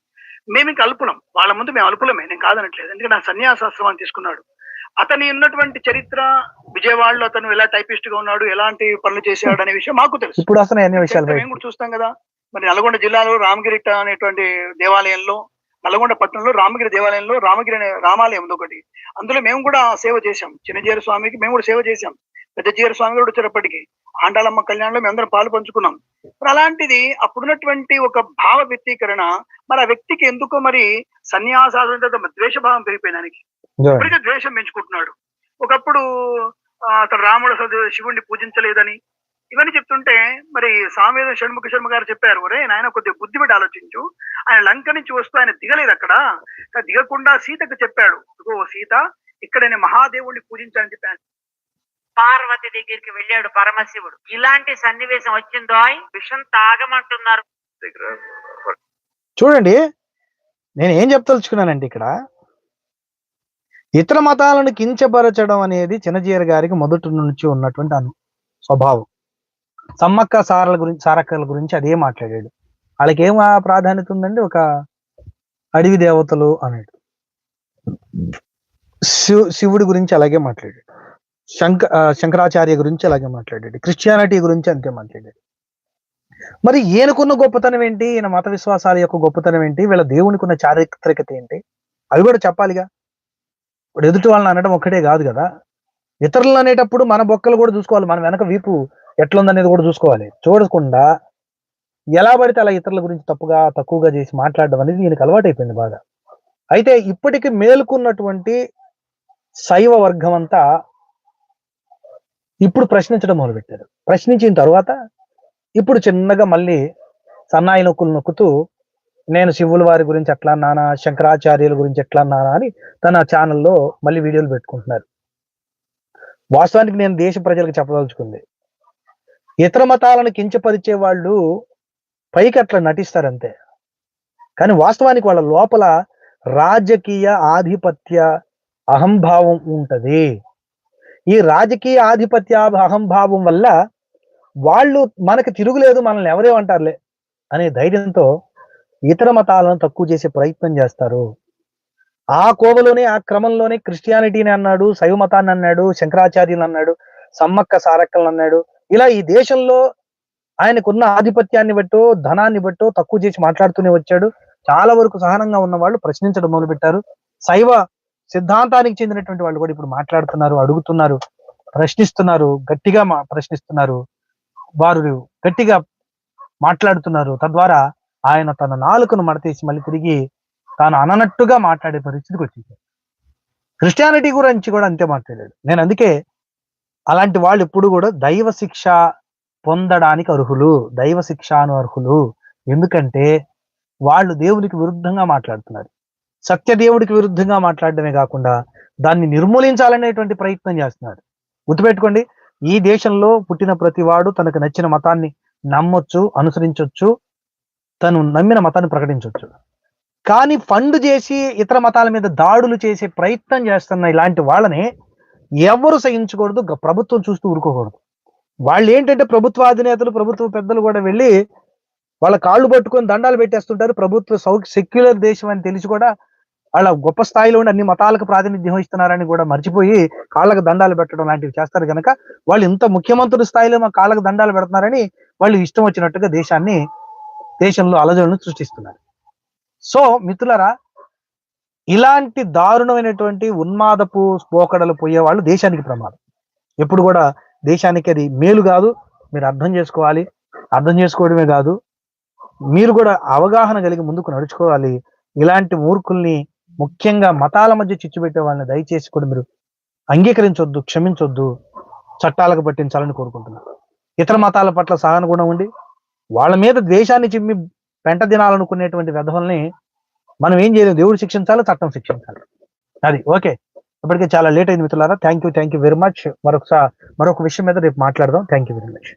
Speaker 5: మేము ఇంకా అల్పులం, వాళ్ళ ముందు మేము అల్పులమే, నేను కాదనట్లేదు. ఎందుకంటే నా సన్యాసాశ్రమాన్ని తీసుకున్నాడు. అతని ఉన్నటువంటి చరిత్ర, విజయవాడలో అతను ఎలా టైపిస్ట్ గా ఉన్నాడు, ఎలాంటి పనులు చేశాడు అనే విషయం మాకు తెలుసు.
Speaker 1: ఇప్పుడు అసలు అన్ని విషయాలు
Speaker 5: మేము కూడా చూస్తాం కదా. మరి నల్గొండ జిల్లాలో రామగిరిట అనేటువంటి దేవాలయంలో, నల్గొండ పట్టణంలో రామగిరి దేవాలయంలో రామగిరి అనే రామాలయం ఉంది ఒకటి. అందులో మేము కూడా సేవ చేశాం. చిన్నజీర స్వామికి మేము కూడా సేవ చేశాం. పెద్ద జీర స్వామి కూడా వచ్చేటప్పటికి ఆండాళమ్మ కళ్యాణంలో మేము అందరం పాలు పంచుకున్నాం. మరి అలాంటిది అప్పుడున్నటువంటి ఒక భావ వ్యక్తీకరణ, మరి ఆ వ్యక్తికి ఎందుకో మరి సన్యాసాలు ద్వేషభావం పెరిగిపోయింది. ఆయనకి ఇప్పటికే ద్వేషం పెంచుకుంటున్నాడు. ఒకప్పుడు అతను రాముడు అసలు శివుణ్ణి పూజించలేదని ఇవన్నీ చెప్తుంటే, మరి సామవేద షణ్ముఖ శర్మ గారు చెప్పారు, ఒరే నాయన కొద్దిగా బుద్ధి పెట్టి ఆలోచించు. ఆయన లంక నుంచి వస్తూ ఆయన దిగలేదు అక్కడ, దిగకుండా సీతకు చెప్పాడు, ఓ సీత ఇక్కడ నేను మహాదేవుడిని పూజించాలని చెప్పాను.
Speaker 2: పార్వతి దగ్గరికి వెళ్ళాడు పరమశివుడు. ఇలాంటి సన్నివేశం వచ్చిందో విషం తాగమంటున్నారు.
Speaker 1: చూడండి, నేను ఏం చెప్తలుచుకున్నానంటే, ఇక్కడ ఇతర మతాలను కించపరచడం అనేది చిన్నజీర గారికి మొదటి నుంచి ఉన్నటువంటి స్వభావం. సమ్మక్క సారక్కల గురించి అదే మాట్లాడాడు. వాళ్ళకి ఏం ప్రాధాన్యత ఉందండి? ఒక అడవి దేవతలు అన్నాడు. శివుడి గురించి అలాగే మాట్లాడాడు. శంకరాచార్య గురించి అలాగే మాట్లాడాడు. క్రిస్టియానిటీ గురించి అంతే మాట్లాడాడు. మరి ఈయనకున్న గొప్పతనం ఏంటి? ఈయన మత విశ్వాసాల యొక్క గొప్పతనం ఏంటి? వీళ్ళ దేవునికి ఉన్న చారిత్రకత ఏంటి? అవి కూడా చెప్పాలిగా. ఇప్పుడు ఎదుటి వాళ్ళని అనడం ఒక్కటే కాదు కదా, ఇతరులు అనేటప్పుడు మన బొక్కలు కూడా చూసుకోవాలి. మన వెనక వీపు ఎట్లుందనేది కూడా చూసుకోవాలి. చూడకుండా ఎలా పడితే అలా ఇతరుల గురించి తక్కువగా చేసి మాట్లాడడం అనేది ఈయనకు అలవాటు అయిపోయింది బాగా. అయితే ఇప్పటికి మేలుకున్నటువంటి శైవ వర్గం అంతా ఇప్పుడు ప్రశ్నించడం మొదలుపెట్టారు. ప్రశ్నించిన తర్వాత ఇప్పుడు చిన్నగా మళ్ళీ సన్నాయి నొక్కులు నొక్కుతూ నేను శివుల వారి గురించి ఎట్లా అన్నానా, శంకరాచార్యుల గురించి ఎట్లా అన్నానా అని తన ఛానల్లో మళ్ళీ వీడియోలు పెట్టుకుంటున్నారు. వాస్తవానికి నేను దేశ ప్రజలకు చెప్పదలుచుకుంది, ఇతర మతాలను కించపరిచే వాళ్ళు పైకి అట్లా నటిస్తారంతే, కానీ వాస్తవానికి వాళ్ళ లోపల రాజకీయ ఆధిపత్య అహంభావం ఉంటది. ఈ రాజకీయ ఆధిపత్య అహంభావం వల్ల వాళ్ళు మనకు తిరుగులేదు, మనల్ని ఎవరేమంటారులే అనే ధైర్యంతో ఇతర మతాలను తక్కువ చేసే ప్రయత్నం చేస్తారు. ఆ కోవలోనే, ఆ క్రమంలోనే క్రిస్టియానిటీని అన్నాడు, శైవ మతాన్ని అన్నాడు, శంకరాచార్యులు అన్నాడు, సమ్మక్క సారక్కలను అన్నాడు. ఇలా ఈ దేశంలో ఆయనకున్న ఆధిపత్యాన్ని బట్టో, ధనాన్ని బట్టో తక్కువ చేసి మాట్లాడుతూనే వచ్చాడు. చాలా వరకు సహనంగా ఉన్న వాళ్ళు ప్రశ్నించడం మొదలుపెట్టారు. శైవ సిద్ధాంతానికి చెందినటువంటి వాళ్ళు కూడా ఇప్పుడు మాట్లాడుతున్నారు, అడుగుతున్నారు, ప్రశ్నిస్తున్నారు, గట్టిగా ప్రశ్నిస్తున్నారు. వారు గట్టిగా మాట్లాడుతున్నారు. తద్వారా ఆయన తన నాలుకను మడతేసి మళ్ళీ తిరిగి తాను అననట్టుగా మాట్లాడే పరిస్థితికి వచ్చింది. క్రిస్టియానిటీ గురించి కూడా అంతే మాట్లాడాడు. నేను అందుకే అలాంటి వాళ్ళు ఎప్పుడు కూడా దైవ శిక్ష పొందడానికి అర్హులు, దైవ శిక్షాను అర్హులు. ఎందుకంటే వాళ్ళు దేవునికి విరుద్ధంగా మాట్లాడుతున్నారు. సత్యదేవుడికి విరుద్ధంగా మాట్లాడడమే కాకుండా దాన్ని నిర్మూలించాలనేటువంటి ప్రయత్నం చేస్తున్నారు. గుర్తుపెట్టుకోండి, ఈ దేశంలో పుట్టిన ప్రతి వాడు తనకు నచ్చిన మతాన్ని నమ్మొచ్చు, అనుసరించవచ్చు, తను నమ్మిన మతాన్ని ప్రకటించవచ్చు. కానీ ఫండ్ చేసి ఇతర మతాల మీద దాడులు చేసే ప్రయత్నం చేస్తున్న ఇలాంటి వాళ్ళని ఎవరు సహించకూడదు, ప్రభుత్వం చూస్తూ ఊరుకోకూడదు. వాళ్ళు ఏంటంటే ప్రభుత్వ అధినేతలు, ప్రభుత్వ పెద్దలు కూడా వెళ్ళి వాళ్ళ కాళ్ళు పట్టుకొని దండాలు పెట్టేస్తుంటారు. ప్రభుత్వ సెక్యులర్ దేశం అని తెలిసి కూడా వాళ్ళ గొప్ప స్థాయిలో ఉండి అన్ని మతాలకు ప్రాతినిధ్యం వహిస్తున్నారని కూడా మర్చిపోయి కాళ్ళకు దండాలు పెట్టడం లాంటివి చేస్తారు. కనుక వాళ్ళు ఇంత ముఖ్యమంత్రుల స్థాయిలో మా కాళ్ళకు దండాలు పెడుతున్నారని వాళ్ళు ఇష్టం వచ్చినట్టుగా దేశంలో అలజడులను సృష్టిస్తున్నారు. సో మిత్రులారా, ఇలాంటి దారుణమైనటువంటి ఉన్మాదపు పోకడలు పోయే వాళ్ళు దేశానికి ప్రమాదం. ఎప్పుడు కూడా దేశానికి అది మేలు కాదు. మీరు అర్థం చేసుకోవాలి. అర్థం చేసుకోవడమే కాదు, మీరు కూడా అవగాహన కలిగి ముందుకు నడుచుకోవాలి. ఇలాంటి మూర్ఖుల్ని, ముఖ్యంగా మతాల మధ్య చిచ్చు పెట్టే వాళ్ళని దయచేసి కూడా మీరు అంగీకరించొద్దు, క్షమించొద్దు, చట్టాలకు పట్టించాలని కోరుకుంటున్నారు. ఇతర మతాల పట్ల సహనగుణం ఉండి వాళ్ళ మీద ద్వేషాన్ని చిమ్మి పెంట దినాలనుకునేటువంటి వెధవల్ని మనం ఏం చేయలేము. దేవుడు శిక్షించాలి, చట్టం శిక్షించాలి. అది ఓకే. ఇప్పటికే చాలా లేట్ అయింది మిత్రులారా. Thank you very much. మరొక విషయం మీద రేపు మాట్లాడదాం. Thank you very much.